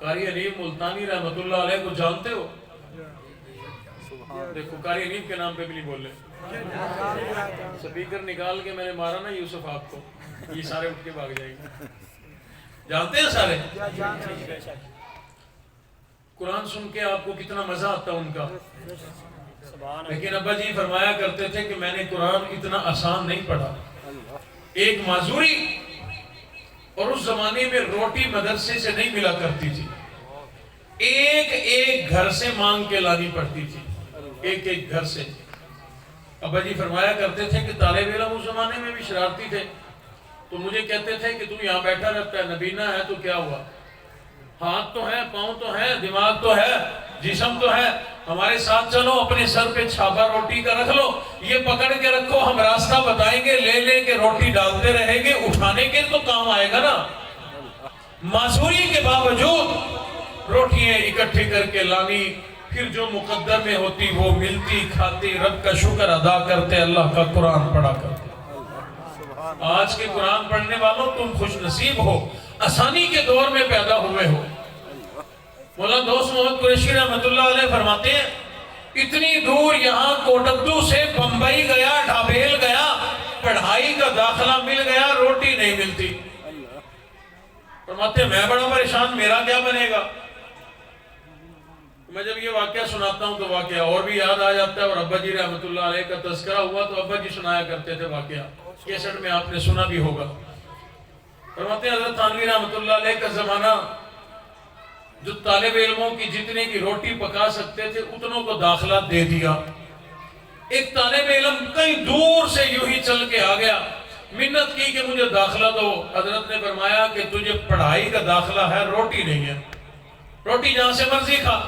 قاری علیم ملتانی رحمت اللہ علیہ کو جانتے ہو؟ دیکھو قاری علیم کے نام پہ بھی نہیں بول رہے. سپیکر نکال کے میں نے مارا نا یوسف آپ کو، یہ سارے اٹھ کے بھاگ جائیں گے. جانتے ہیں سارے؟ قرآن سن کے آپ کو کتنا مزہ آتا ان کا. لیکن ابا جی فرمایا کرتے تھے کہ میں نے قرآن اتنا آسان نہیں پڑھا. ایک معذوری، اور اس زمانے میں روٹی مدرسے سے نہیں ملا کرتی تھی، ایک گھر سے مانگ کے لانی پڑتی تھی، ایک گھر سے. ابا جی فرمایا کرتے تھے کہ طالب علم اس زمانے میں بھی شرارتی تھے. تو مجھے کہتے تھے کہ تم یہاں بیٹھا رہتا ہے، نبینا ہے تو کیا ہوا؟ ہاتھ تو ہے، پاؤں تو ہے، دماغ تو ہے، جسم تو ہے، ہمارے ساتھ چلو، اپنے سر پہ چھاپا روٹی کا رکھ لو، یہ پکڑ کے رکھو، ہم راستہ بتائیں گے، لے لے کے روٹی ڈالتے رہیں گے، اٹھانے کے تو کام آئے گا نا. معذوری کے باوجود روٹیاں اکٹھی کر کے لانی، پھر جو مقدر میں ہوتی وہ ملتی، کھاتی، رب کا شکر ادا کرتے، اللہ کا قرآن پڑھا کرتے. آج کے قرآن پڑھنے والوں تم خوش نصیب ہو، آسانی کے دور میں پیدا ہوئے ہو. مولانا دوست محمد قریشی رحمت اللہ علیہ فرماتے ہیں اتنی دور یہاں کوٹدو سے بمبئی گیا، ڈھابیل گیا، پڑھائی کا داخلہ مل گیا، روٹی نہیں ملتی. فرماتے ہیں میں بڑا پریشان، میرا کیا بنے گا. میں جب یہ واقعہ سناتا ہوں تو واقعہ اور بھی یاد آ جاتا ہے. اور ابا جی رحمت اللہ علیہ کا تذکرہ ہوا تو ابا جی سنایا کرتے تھے واقعہ، کیسٹ میں آپ نے سنا بھی ہوگا. فرماتے ہیں حضرت تھانوی رحمت اللہ علیہ کا زمانہ، جو طالب علموں کی جتنے کی روٹی پکا سکتے تھے اتنوں کو داخلہ دے دیا. ایک طالب علم کئی دور سے یوں ہی چل کے آ گیا، منت کی کہ مجھے داخلہ دو. حضرت نے فرمایا کہ تجھے پڑھائی کا داخلہ ہے، روٹی نہیں ہے. روٹی جہاں سے مرضی کھا،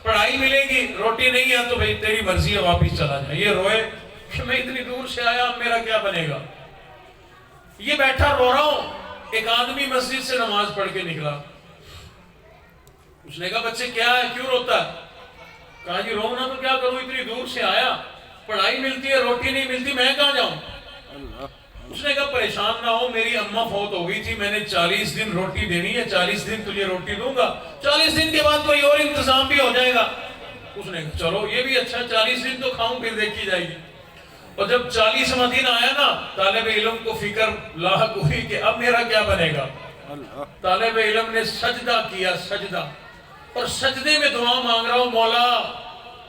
پڑھائی ملے گی، روٹی نہیں ہے تو بھئی تیری مرضی ہے، واپس چلا جائے. یہ روئے کہ میں اتنی دور سے آیا، میرا کیا بنے گا. یہ بیٹھا رو رہا ہوں. ایک آدمی مسجد سے نماز پڑھ کے نکلا. اس نے کہا بچے کیا ہے، کیوں روتا ہے؟ کہا جی رونا تو کیا کروں، اتنی دور سے آیا، پڑھائی ملتی ہے، روٹی نہیں ملتی، میں کہاں جاؤں. اس نے کہا پریشان نہ ہو، میری اماں فوت ہو گئی تھی، میں نے 40 دن روٹی دینی ہے، 40 دن تجھے روٹی دوں گا، 40 دن کے بعد کوئی اور انتظام بھی ہو جائے گا۔ اس نے کہا چلو یہ بھی اچھا، 40 دن تو کھاؤں پھر دیکھی جائے گی۔ اور جب 40واں دن آیا نا، طالب علم کو فکر لاحق ہوئی کہ اب میرا کیا بنے گا۔ طالب علم نے سجدہ کیا، سجدہ، اور سجدے میں دعا مانگ رہا ہوں، مولا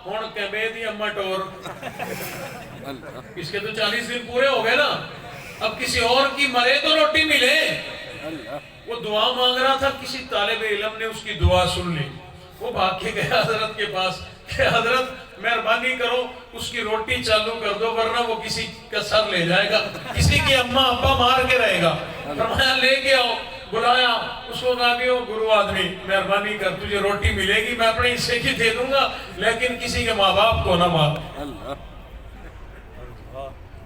ہون کہ بے دی اماں ٹور، اس کے تو 40 دن پورے ہو گئے نا، اب کسی اور کی مرے تو روٹی ملے۔ وہ دعا مانگ رہا تھا، کسی طالب علم نے اس کی دعا سن لی، وہ بھاگ کے گیا حضرت کے پاس کہ حضرت مہربانی کرو اس کی روٹی چالو کر دو ورنہ وہ کسی کا سر لے جائے گا، کسی کی اماں ابا مار کے رہے گا۔ فرمایا لے کے آؤ، بلایا اس کو، کہا کہ وہ گرو آدمی مہربانی کر تجھے روٹی ملے گی، میں اپنے حصے کی دے دوں گا لیکن کسی کے ماں باپ کو نہ مار۔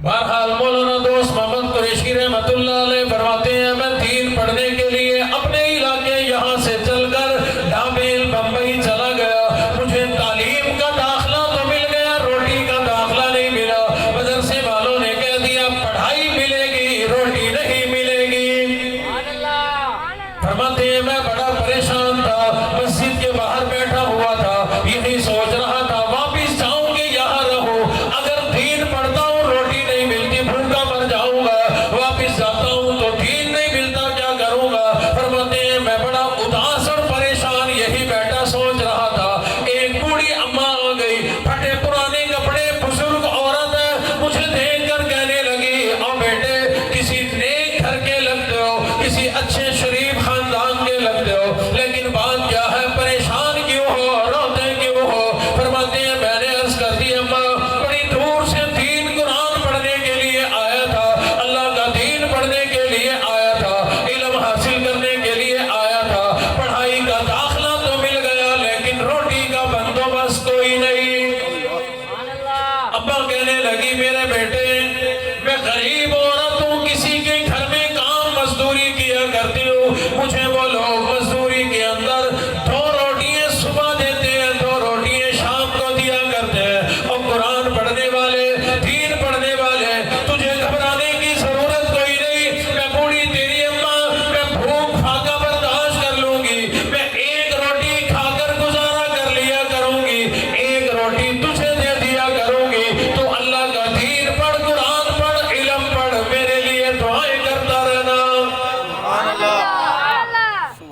بہرحال مولانا دوست محمد قریشی رحمت اللہ علیہ فرماتے ہیں میں دین پڑھنے کے لیے اپنے علاقے یہاں سے چل کر ڈھابیل بمبئی چلا گیا، مجھے تعلیم کا داخلہ تو مل گیا، روٹی کا داخلہ نہیں ملا۔ مدرسے والوں نے کہہ دیا پڑھائی ملے گی، روٹی نہیں ملے گی۔ فرماتے ہیں میں بڑا پریشان تھا، مسجد کے باہر بیٹھا ہوا تھا، یہی سوچ رہا تھا واپس جاؤں کہ یہاں رہوں، اگر دین پڑھتا ہوں روٹی نہیں ملتی، بھوکا مر جاؤں گا، واپس جاتا ہوں تو دین نہیں ملتا، کیا کروں گا۔ فرماتے ہیں میں بڑا اداس اور پریشان یہی بیٹھا سوچ رہا تھا، ایک بوڑھی اماں آ گئی، پھٹے پرانے کپڑے، بزرگ عورت ہے، مجھے دیکھ کر کہنے لگی او بیٹے کسی نیک گھر کے لگتے ہو، کسی اچھے شریف خاندان کے لگتے ہو، لیکن بات کیا ہے، پریشان کیوں ہو، روتے کیوں ہو۔ فرماتے ہیں میں نے عرض کر دی اماں بڑی دور سے دین قرآن پڑھنے کے لیے آیا تھا، اللہ کا دین پڑھنے کے لیے آیا تھا، علم حاصل کرنے کے لیے آیا تھا، پڑھائی کا داخلہ تو مل گیا لیکن روٹی کا بندوبست کوئی نہیں۔ ابا کہنے لگی میرے بیٹے میں غریب عورت ہوں، کسی کے گھر میں کام مزدوری کیا کرتی ہوں، مجھے وہ لوگ مزدوری کے اندر 2 روٹیاں صبح دیتے ہیں، 2 روٹیاں شام کو دیا کرتے ہیں، اور قرآن پڑھنے والے، دین پڑھنے والے، تجھے گھبرانے کی ضرورت کوئی نہیں، میں بوڑھی تیری اماں، میں بھوک پھاکا برداشت کر لوں گی، میں ایک روٹی کھا کر گزارا کر لیا کروں گی، ایک روٹی تجھے دے دیا کروں گی، تو اللہ کا دین پڑھ، قرآن پڑھ، علم پڑھ، میرے لیے دعائیں کرتا رہنا۔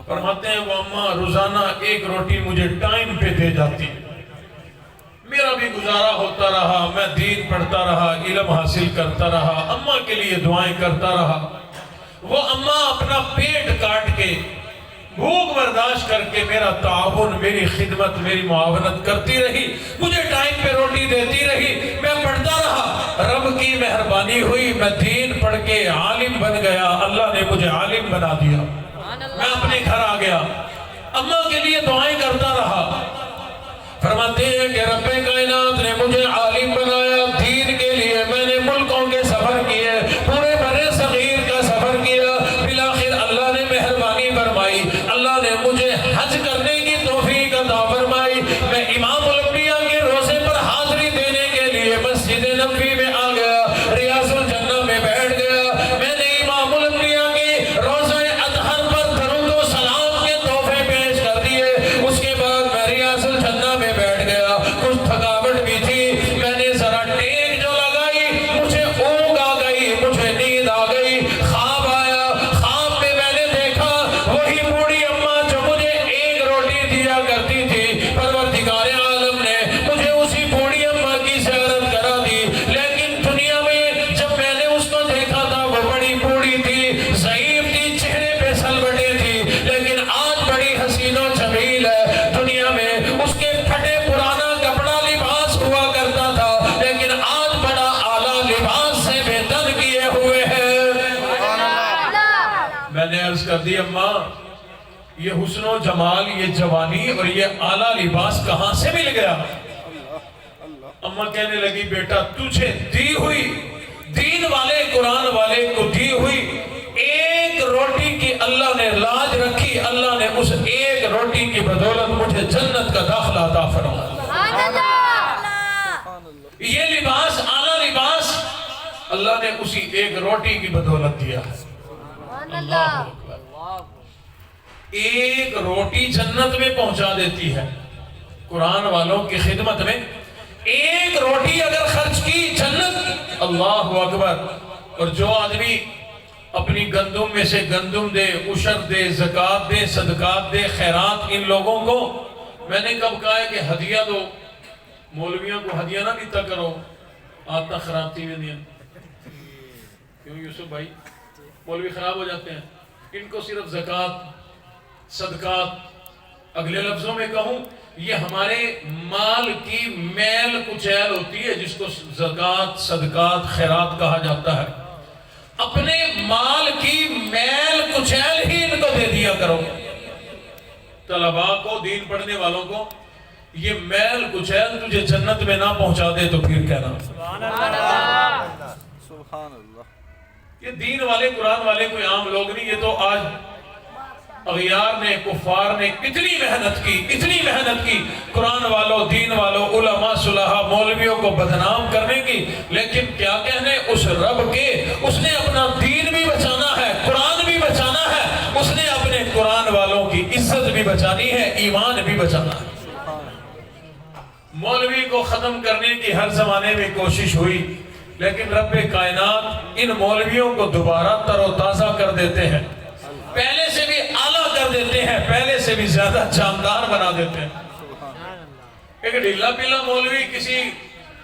فرماتے ہیں وہ اماں روزانہ ایک روٹی مجھے ٹائم پہ دے جاتی، میرا بھی گزارا ہوتا رہا، میں دین پڑھتا رہا، علم حاصل کرتا رہا، اماں کے لیے دعائیں کرتا رہا۔ وہ اماں اپنا پیٹ کاٹ کے، بھوک برداشت کر کے میرا تعاون، میری خدمت، میری معاونت کرتی رہی، مجھے ٹائم پہ روٹی دیتی رہی، میں پڑھتا رہا، رب کی مہربانی ہوئی، میں دین پڑھ کے عالم بن گیا، اللہ نے مجھے عالم بنا دیا، میں اپنے گھر آ گیا، اماں کے لیے دعائیں کرتا رہا۔ فرماتے ہیں کہ رب کائنات نے مجھے عالم بنایا دین کے لیے، میں نے ملکوں کے سفر کیے، پورے برے صغیر کا سفر کیا، بالآخر اللہ نے مہربانی فرمائی، اللہ نے مجھے حج کرنے کی توفیق عطا فرمائی، میں امام الانبیاء کے روزے پر حاضری دینے کے لیے مسجد نبوی میں آ گیا، ریاض الجنہ میں بیٹھ گیا، میں نے امام الانبیاء کے روزے اطہر پر درود و سلام کے تحفے پیش کر دیے، اس کے بعد میں ریاض الجنہ میں بیٹھ گیا، کچھ تھکاوٹ بھی تھی، میں نے ذرا ٹیک جو لگائی، مجھے اونگ آ گئی، مجھے نیند آ گئی، خواب آیا، خواب میں میں نے دیکھا وہی بوڑھی اماں جو مجھے ایک روٹی دیا کرتی تھی، پروردگار عالم نے مجھے اسی بوڑھی اماں کی زیارت کرا دی، لیکن دنیا میں جب میں نے اس کو دیکھا تھا وہ بڑی بوڑھی تھی، ضعیف تھی، چہرے پہ سلوٹیں تھی، لیکن آج بڑی حسین و جمیل ہے، دنیا میں اس کے پھٹے پرانا کپڑا لباس ہوا کرتا تھا، لیکن آج بڑا اعلیٰ لباس سے بہتر کیے ہوئے ہیں۔ میں نے عرض کر دی اماں یہ حسن و جمال، یہ جوانی اور یہ اعلیٰ لباس کہاں سے مل گیا؟ اماں کہنے لگی بیٹا تجھے دی ہوئی، دین والے قرآن والے کو دی ہوئی ایک روٹی کی اللہ نے لاج رکھی، اللہ نے اس ایک روٹی کی بدولت مجھے جنت کا داخلہ عطا فرمایا۔ یہ لباس اعلیٰ لباس اللہ نے اسی ایک روٹی کی بدولت دیا ہے. اللہ اکبر. ایک روٹی جنت میں پہنچا دیتی ہے. قرآن والوں کی خدمت میں ایک روٹی اگر خرچ کی جنت. اللہ اکبر. اور جو آدمی اپنی گندم میں سے گندم دے، عشر دے، زکوٰۃ دے، صدقات دے، خیرات ان لوگوں کو، میں نے کب کہا ہے کہ ہدیہ دو، مولویوں کو ہدیہ نہ دیتا کرو، آتا خراب تھی میں دیا. کیوں یوسف بھائی؟ مولوی خراب ہو جاتے ہیں. ان کو صرف زکوٰۃ، صدقات، اگلے لفظوں میں کہوں یہ ہمارے مال کی میل کچیل ہوتی ہے جس کو زکوٰۃ، صدقات، خیرات کہا جاتا ہے. اپنے مال کی میل کچیل ہی ان کو دے دیا کرو. طلباء کو، دین پڑھنے والوں کو یہ میل کچیل تجھے جنت میں نہ پہنچا دے تو پھر کہنا سبحان اللہ. سبحان اللہ. یہ دین والے، قرآن والے کوئی عام لوگ نہیں. یہ تو آج اغیار نے، کفار نے اتنی محنت کی قرآن والوں، دین والوں، علماء، صلحاء، مولویوں کو بدنام کرنے کی. لیکن کیا کہنے اس رب کے، اس نے اپنا دین بھی بچانا ہے، قرآن بھی بچانا ہے. اس نے اپنے قرآن والوں کی عزت بھی بچانی ہے، ایمان بھی بچانا ہے. مولوی کو ختم کرنے کی ہر زمانے میں کوشش ہوئی، لیکن رب کائنات ان مولویوں کو دوبارہ تر و تازہ کر دیتے ہیں، پہلے سے بھی اعلیٰ کر دیتے ہیں، پہلے سے بھی زیادہ جاندار بنا دیتے ہیں. ایک ڈھیلا پیلا مولوی کسی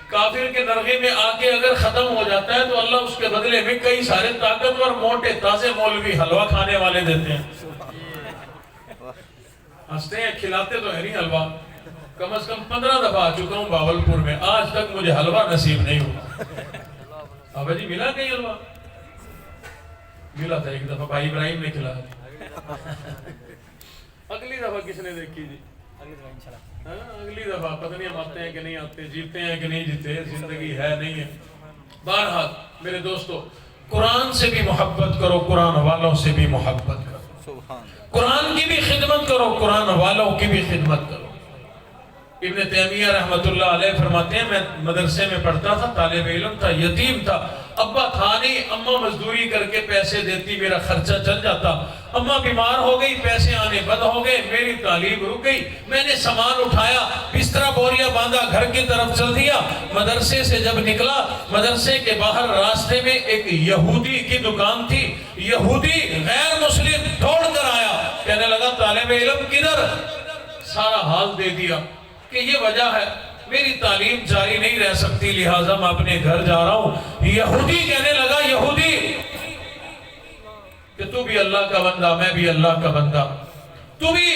کافر کے درغے میں آ کے اگر ختم ہو جاتا ہے تو اللہ اس کے بدلے میں کئی سارے طاقتور موٹے تازے مولوی حلوہ کھانے والے دیتے ہیں. ہنستے ہیں، کھلاتے تو ہے نہیں حلوہ. کم از کم 15 دفعہ آ چکا ہوں باولپور میں، آج تک مجھے حلوہ نصیب نہیں ہوا. ابا جی ملا کہیں حلوہ؟ ملا تھا ایک دفعہ، بھائی ابراہیم نے کھلایا. اگلی دفعہ کس نے دیکھی جی؟ اگلی دفعہ پتہ نہیں ہم آتے ہیں کہ نہیں آتے، جیتے ہیں کہ نہیں جیتے، زندگی ہے نہیں ہے. بہرحال میرے دوستو، قرآن سے بھی محبت کرو، قرآن والوں سے بھی محبت کرو. قرآن کی بھی خدمت کرو، قرآن والوں کی بھی خدمت کرو. ابن تیمیہ رحمت اللہ علیہ فرماتے ہیں میں مدرسے میں پڑھتا تھا، طالب علم تھا، یتیم تھا، ابا تھا نہیں، اماں مزدوری کر کے پیسے دیتی، میرا خرچہ چل جاتا. اماں بیمار ہو گئی، پیسے آنے بند ہو گئے، میری تعلیم رک گئی. میں نے سامان اٹھایا، بسترا بوریا باندھا، گھر کی طرف چل دیا. مدرسے سے جب نکلا، مدرسے کے باہر راستے میں ایک یہودی کی دکان تھی. یہودی غیر مسلم دوڑ کر آیا، کہنے لگا طالب علم کدھر؟ سارا حال دے دیا کہ یہ وجہ ہے میری تعلیم جاری نہیں رہ سکتی، لہٰذا میں اپنے گھر جا رہا ہوں. یہودی کہنے لگا، یہودی کہ تو بھی اللہ کا بندہ، میں بھی اللہ کا بندہ، تو بھی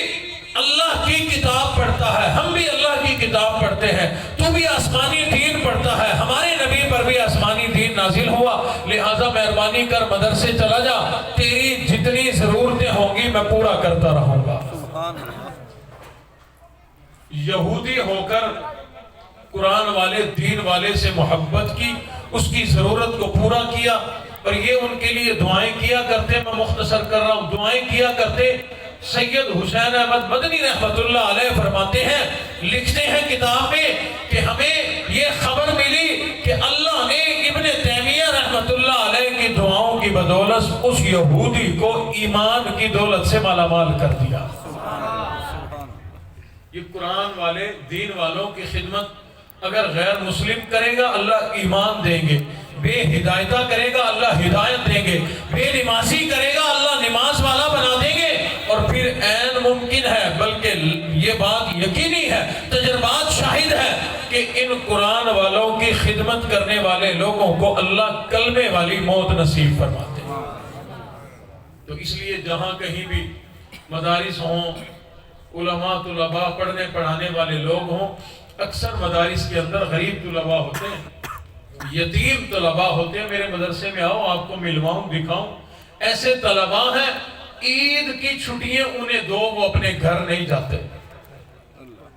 اللہ کی کتاب پڑھتا ہے، ہم بھی اللہ کی کتاب پڑھتے ہیں، تو بھی آسمانی دین پڑھتا ہے، ہمارے نبی پر بھی آسمانی دین نازل ہوا، لہٰذا مہربانی کر مدرسے چلا جا، تیری جتنی ضرورتیں ہوں گی میں پورا کرتا رہوں گا. یہودی ہو کر قرآن والے، دین والے سے محبت کی، اس کی ضرورت کو پورا کیا. اور یہ ان کے لیے دعائیں کیا کرتے، میں مختصر کر رہا ہوں، دعائیں کیا کرتے. سید حسین احمد مدنی رحمت اللہ علیہ فرماتے ہیں، لکھتے ہیں کتاب میں کہ ہمیں یہ خبر ملی کہ اللہ نے ابن تیمیہ رحمت اللہ علیہ کی دعاؤں کی بدولت اس یہودی کو ایمان کی دولت سے مالا مال کر دیا. یہ قرآن والے، دین والوں کی خدمت اگر غیر مسلم کرے گا اللہ ایمان دیں گے، بے ہدایتہ کرے گا اللہ ہدایت دیں گے، بے نمازی کرے گا اللہ نماز والا بنا دیں گے. اور پھر عین ممکن ہے، بلکہ یہ بات یقینی ہے، تجربات شاہد ہے کہ ان قرآن والوں کی خدمت کرنے والے لوگوں کو اللہ کلمے والی موت نصیب فرماتے ہیں. تو اس لیے جہاں کہیں بھی مدارس ہوں، علماء طلباء پڑھنے پڑھانے والے لوگ ہوں، اکثر مدارس کے اندر غریب طلباء ہوتے ہیں، یتیم طلباء ہوتے ہیں. میرے مدرسے میں آؤ، آپ کو ملواؤں، دکھاؤں. ایسے طلباء ہیں عید کی چھٹیاں انہیں دو، وہ اپنے گھر نہیں جاتے،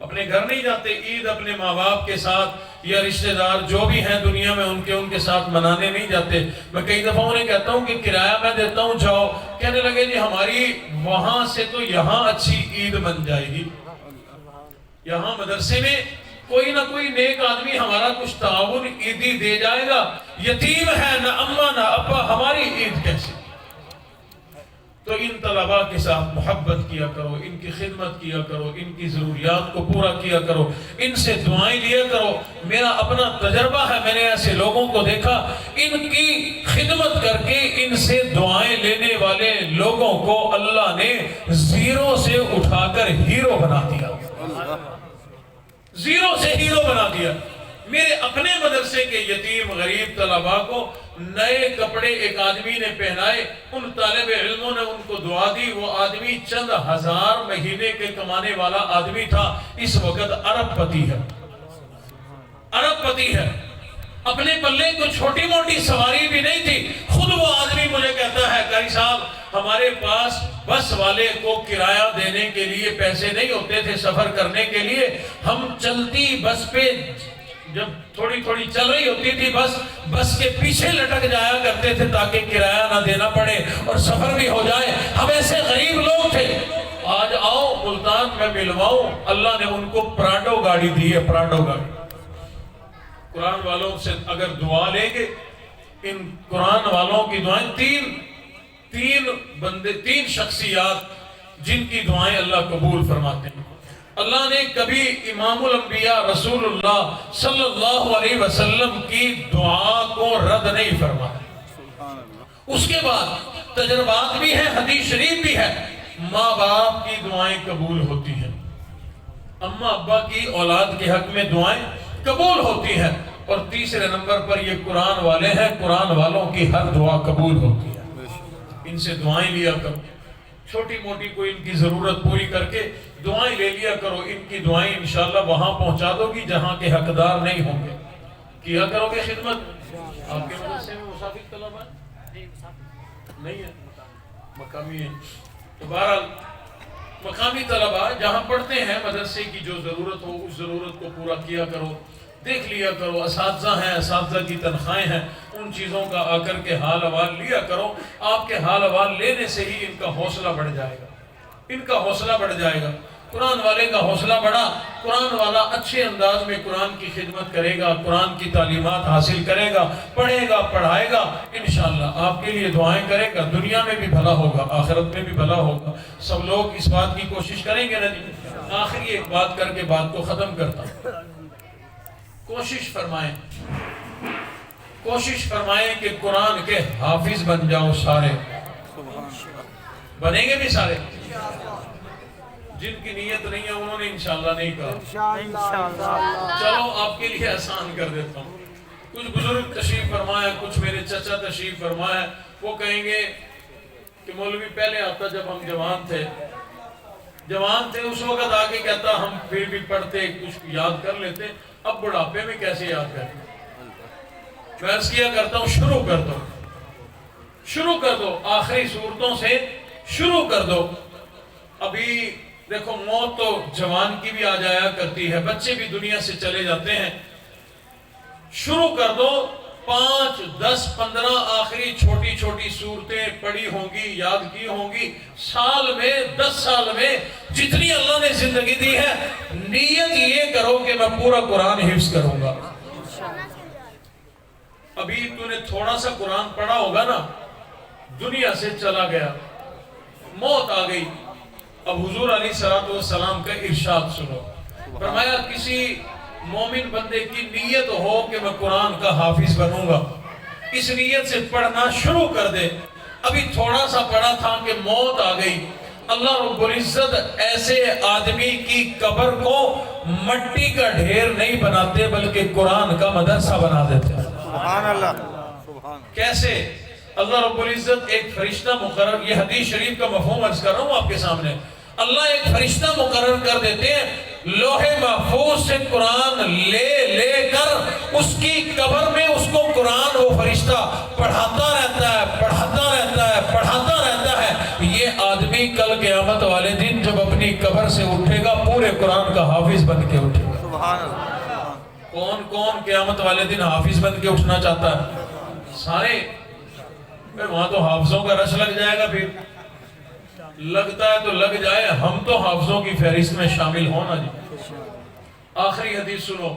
اپنے گھر نہیں جاتے. عید اپنے ماں باپ کے ساتھ یا رشتہ دار جو بھی ہیں دنیا میں ان کے ساتھ منانے نہیں جاتے. میں کئی دفعہ انہیں کہتا ہوں کہ کرایہ میں دیتا ہوں جاؤ، کہنے لگے جی ہماری وہاں سے تو یہاں اچھی عید بن جائے گی. یہاں مدرسے میں کوئی نہ کوئی نیک آدمی ہمارا کچھ تعاون عیدی دے جائے گا. یتیم ہے نہ اماں نہ ابا، ہماری عید کیسے؟ تو ان طلباء کے ساتھ محبت کیا کرو، ان کی خدمت کیا کرو، ان کی ضروریات کو پورا کیا کرو، ان سے دعائیں لیا کرو. میرا اپنا تجربہ ہے، میں نے ایسے لوگوں کو دیکھا، ان کی خدمت کر کے ان سے دعائیں لینے والے لوگوں کو اللہ نے زیرو سے اٹھا کر ہیرو بنا دیا. زیرو سے ہیرو بنا دیا. میرے اپنے مدرسے کے یتیم غریب طلباء کو نئے کپڑے ایک آدمی نے پہنائے، ان طالب علموں نے ان کو دعا دی. وہ آدمی چند ہزار مہینے کے کمانے والا آدمی تھا، اس وقت ارب پتی ہے. ارب پتی ہے. اپنے پلے کو چھوٹی موٹی سواری بھی نہیں تھی. خود وہ آدمی مجھے کہتا ہے قاری صاحب ہمارے پاس بس والے کو کرایہ دینے کے لیے پیسے نہیں ہوتے تھے سفر کرنے کے لیے. ہم چلتی بس پہ جب تھوڑی تھوڑی چل رہی ہوتی تھی بس کے پیچھے لٹک جایا کرتے تھے تاکہ کرایہ نہ دینا پڑے اور سفر بھی ہو جائے. ہم ایسے غریب لوگ تھے. آج آؤ ملتان میں ملواؤں، اللہ نے ان کو پراڈو گاڑی دی ہے. پراڈو گاڑی. قرآن والوں سے اگر دعا لیں گے، ان قرآن والوں کی دعائیں، تین شخصیات جن کی دعائیں اللہ قبول فرماتے ہیں. اللہ نے کبھی امام الانبیاء رسول اللہ صلی اللہ علیہ وسلم کی دعا کو رد نہیں فرمایا. اس کے بعد تجربات بھی ہیں، حدیث شریف بھی ہے. ماں باپ کی دعائیں قبول ہوتی ہیں، اماں ابا کی اولاد کے حق میں دعائیں قبول ہوتی ہیں. اور تیسرے نمبر پر یہ قرآن والے ہیں، قرآن والوں کی ہر دعا قبول ہوتی ہے. ان سے دعائیں لیا کرو، چھوٹی موٹی کوئی ان کی ضرورت پوری کر کے دعائیں لے لیا کرو. ان کی دعائیں انشاءاللہ وہاں پہنچا دو گی جہاں کے حقدار نہیں ہوں گے. کیا کرو گے خدمت. آپ کے مدرسے میں مسافر طلباء نہیں ہے، مقامی ہے. تو بہرحال مقامی طلباء جہاں پڑھتے ہیں مدرسے کی جو ضرورت ہو اس ضرورت کو پورا کیا کرو، دیکھ لیا کرو. اساتذہ ہیں، اساتذہ کی تنخواہیں ہیں، ان چیزوں کا آ کر کے حال احوال لیا کرو. آپ کے حال احوال لینے سے ہی ان کا حوصلہ بڑھ جائے گا. ان کا حوصلہ بڑھ جائے گا. قرآن والے کا حوصلہ بڑھا. قرآن والا اچھے انداز میں قرآن کی خدمت کرے گا، قرآن کی تعلیمات حاصل کرے گا، پڑھے گا، پڑھائے گا. انشاءاللہ آپ کے لیے دعائیں کرے گا. دنیا میں بھی بھلا ہوگا، آخرت میں بھی بھلا ہوگا. سب لوگ اس بات کی کوشش کریں گے نا جی. آخری ایک بات کر کے بات کو ختم کرتا ہوں. کوشش فرمائیں کہ قرآن کے حافظ بن جاؤ. سارے بنیں گے بھی سارے. جن کی نیت نہیں ہے انہوں نے انشاءاللہ نہیں کہا. چلو آپ کے لیے آسان کر دیتا ہوں. کچھ بزرگ تشریف فرمائے، کچھ میرے چچا تشریف فرمائے. وہ کہیں گے کہ مولوی پہلے آتا جب ہم جوان تھے اس وقت آگے کہتا ہم پھر بھی پڑھتے، کچھ یاد کر لیتے. اب بڑھاپے میں کیسے یاد کرتے؟ میں عرض کیا کرتا ہوں شروع کر دو. آخری صورتوں سے شروع کر دو. ابھی دیکھو موت تو جوان کی بھی آ جایا کرتی ہے، بچے بھی دنیا سے چلے جاتے ہیں. شروع کر دو. 5, 10, 15 آخری چھوٹی چھوٹی صورتیں پڑھی ہوں گی، یاد کی ہوں گی. سال میں 10 سال میں جتنی اللہ نے زندگی دی ہے، نیت یہ کرو کہ میں پورا قرآن حفظ کروں گا. ابھی تو نے تھوڑا سا قرآن پڑھا ہوگا نا، دنیا سے چلا گیا، موت آ گئی. اب حضور علیہ السلام کا ارشاد سنو. فرمایا کسی مومن بندے کی نیت ہو کہ میں قرآن کا حافظ بنوں گا، اس نیت سے پڑھنا شروع کر دے. ابھی تھوڑا سا پڑھا تھا کہ موت آ گئی. اللہ رب العزت ایسے آدمی کی قبر کو مٹی کا ڈھیر نہیں بناتے بلکہ قرآن کا مدرسہ بنا دیتے. سبحان اللہ. کیسے؟ اللہ رب العزت ایک فرشتہ مقرر، یہ حدیث شریف کا مفہوم عرض کر رہا ہوں آپ کے سامنے. اللہ ایک فرشتہ مقرر کر دیتے ہیں، لوح محفوظ سے قرآن لے کر اس کی قبر میں اس کو قرآن وہ فرشتہ پڑھاتا رہتا ہے. یہ آدمی کل قیامت والے دن جب اپنی قبر سے اٹھے گا پورے قرآن کا حافظ بن کے اٹھے گا. سبحان اللہ. کون قیامت والے دن حافظ بن کے اٹھنا چاہتا ہے؟ سارے. وہاں تو حافظوں کا رش لگ جائے گا. پھر لگتا ہے تو لگ جائے، ہم تو حافظوں کی فہرست میں شامل ہونا جی. آخری حدیث سنو،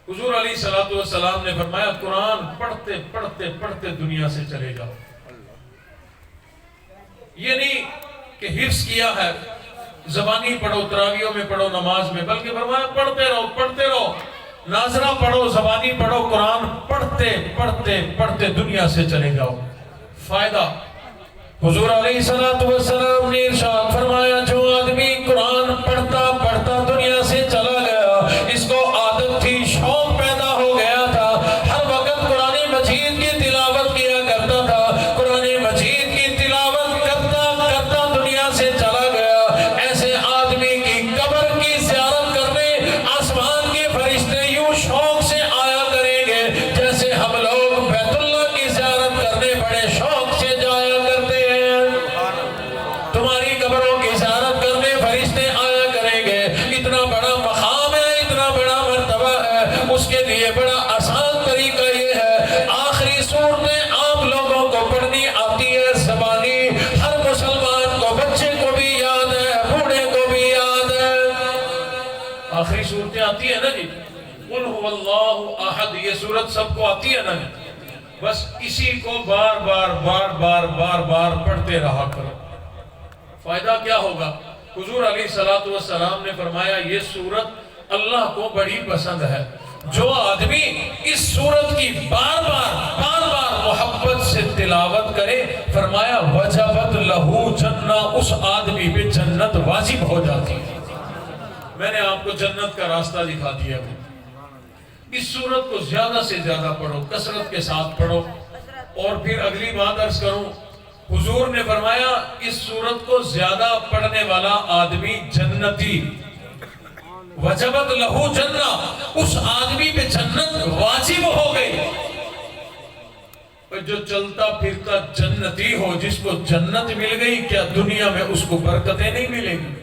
حضور علیہ السلام نے فرمایا قرآن پڑھتے پڑھتے پڑھتے دنیا سے چلے جاؤ. یہ نہیں کہ حفظ کیا ہے زبانی پڑھو، تراویحوں میں پڑھو، نماز میں، بلکہ فرمایا پڑھتے رہو پڑھتے رہو. ناظرہ پڑھو، زبانی پڑھو، قرآن پڑھتے پڑھتے پڑھتے دنیا سے چلے جاؤ. فائدہ، حضور علیہ السلام نے ارشاد فرمایا جو آدمی قرآن پڑھتا پڑھتا دنیا سے چلا گیا، اس کو عادت تھی، شوق پیدا ہو گیا تھا، ہر وقت قرآن مجید کی تلاوت کیا کرتا تھا، قرآن مجید کی تلاوت کرتا کرتا دنیا سے چلا گیا. ایسے آدمی کی قبر کی زیارت کرنے آسمان کے فرشتے یوں شوق سے آیا کریں گے جیسے ہم لوگ بیت اللہ کی زیارت کرنے بڑے شوق سے جایا کرتے ہیں. تمہاری قبروں کی زیارت کرنے فرشتے آیا کریں گے. اتنا بڑا مقام ہے، اتنا بڑا مرتبہ ہے، اس کے لیے بڑا آسان طریقہ یہ ہے، آخری صورتیں آپ لوگوں کو پڑھنی آتی ہے زبانی. ہر مسلمان کو، بچے کو بھی یاد ہے، بوڑھے کو بھی یاد ہے. آخری صورتیں آتی ہے نا جی، قل هو اللہ احد، یہ صورت سب کو آتی ہے نا جی. بس اسی کو بار بار بار بار بار بار پڑھتے رہا کرو. فائدہ کیا ہوگا؟ حضور علیہ السلام نے فرمایا یہ صورت اللہ کو بڑی پسند ہے. جو آدمی اس صورت کی بار بار محبت سے تلاوت کرے، فرمایا وجبت لہو جنہ، اس آدمی پہ جنت واجب ہو جاتی ہے. میں نے آپ کو جنت کا راستہ دکھا دیا. اس صورت کو زیادہ سے زیادہ پڑھو، کثرت کے ساتھ پڑھو. اور پھر اگلی بات عرض کروں، حضور نے فرمایا اس صورت کو زیادہ پڑھنے والا آدمی جنتی. وجبت لہو جنہ، اس آدمی پہ جنت واجب ہو گئی. اور جو چلتا پھرتا جنتی ہو، جس کو جنت مل گئی، کیا دنیا میں اس کو برکتیں نہیں ملیں گی؟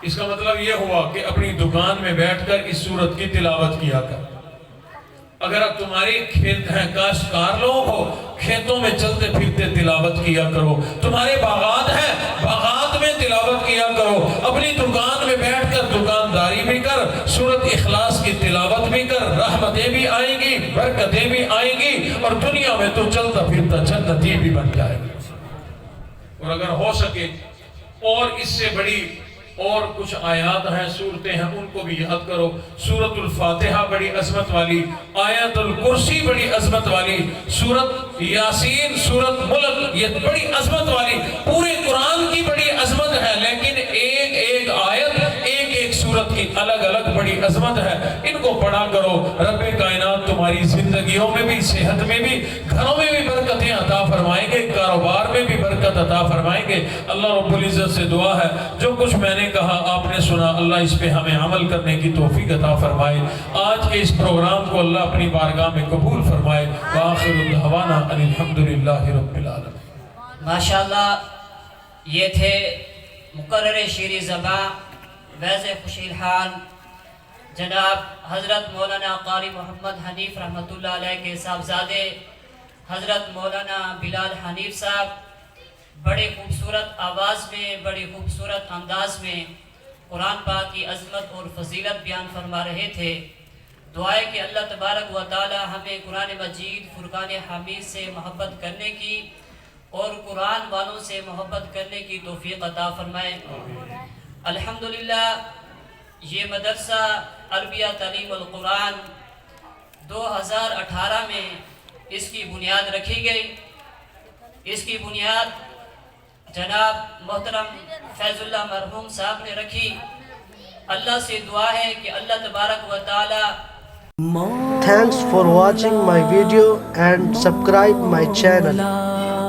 اس کا مطلب یہ ہوا کہ اپنی دکان میں بیٹھ کر اس سورت کی تلاوت کیا کر. اگر اب تمہارے کھیت ہیں، کاشتکار لوگ ہو، کھیتوں میں چلتے پھرتے تلاوت کیا کرو. تمہارے باغات ہیں، باغات میں تلاوت کیا کرو. اپنی دکان میں بیٹھ کر دکانداری بھی کر، سورت اخلاص کی تلاوت بھی کر، رحمتیں بھی آئیں گی، برکتیں بھی آئیں گی، اور دنیا میں تو چلتا پھرتا جنتی بھی بن جائے گا. اور اگر ہو سکے اور اس سے بڑی اور کچھ آیات ہیں، صورتیں ہیں، ان کو بھی یاد کرو. سورت الفاتحہ بڑی عظمت والی، آیت الکرسی بڑی عظمت والی، سورت یاسین، سورت ملک یہ بڑی عظمت والی. پورے قرآن کی بڑی عظمت ہے، لیکن ایک ایک آیت، ایک ایک سورت کی الگ الگ بڑی عظمت ہے. ان کو پڑھا کرو. رب کائنات تمہاری زندگیوں میں بھی، صحت میں بھی، گھروں میں بھی برکتیں عطا فرمائیں گے، کاروبار میں بھی برکت عطا فرمائیں گے. اللہ رب العزت سے دعا ہے جو کچھ میں نے کہا آپ نے سنا، اللہ اس پہ ہمیں عمل کرنے کی توفیق عطا فرمائے. آج کے اس پروگرام کو اللہ اپنی بارگاہ میں قبول فرمائے. وآخر دعوانا ان الحمدللہ رب العالمین. ماشاءاللہ، یہ تھے مقرر شیریں زباں ویز خوشیل حال جناب حضرت مولانا قاری محمد حنیف رحمۃ اللہ علیہ کے صاحبزادے حضرت مولانا بلال حنیف صاحب. بڑے خوبصورت آواز میں، بڑے خوبصورت انداز میں قرآن پاک کی عظمت اور فضیلت بیان فرما رہے تھے. دعائے کہ اللہ تبارک و تعالی ہمیں قرآن مجید فرقان حمید سے محبت کرنے کی اور قرآن والوں سے محبت کرنے کی توفیق عطا فرمائے. الحمدللہ، یہ مدرسہ عربیہ تعلیم القرآن 2018 میں اس کی بنیاد رکھی گئی. اس کی بنیاد جناب محترم فیض اللہ مرحوم صاحب نے رکھی. اللہ سے دعا ہے کہ اللہ تبارک و تعالی. Thanks for watching my video and subscribe my channel.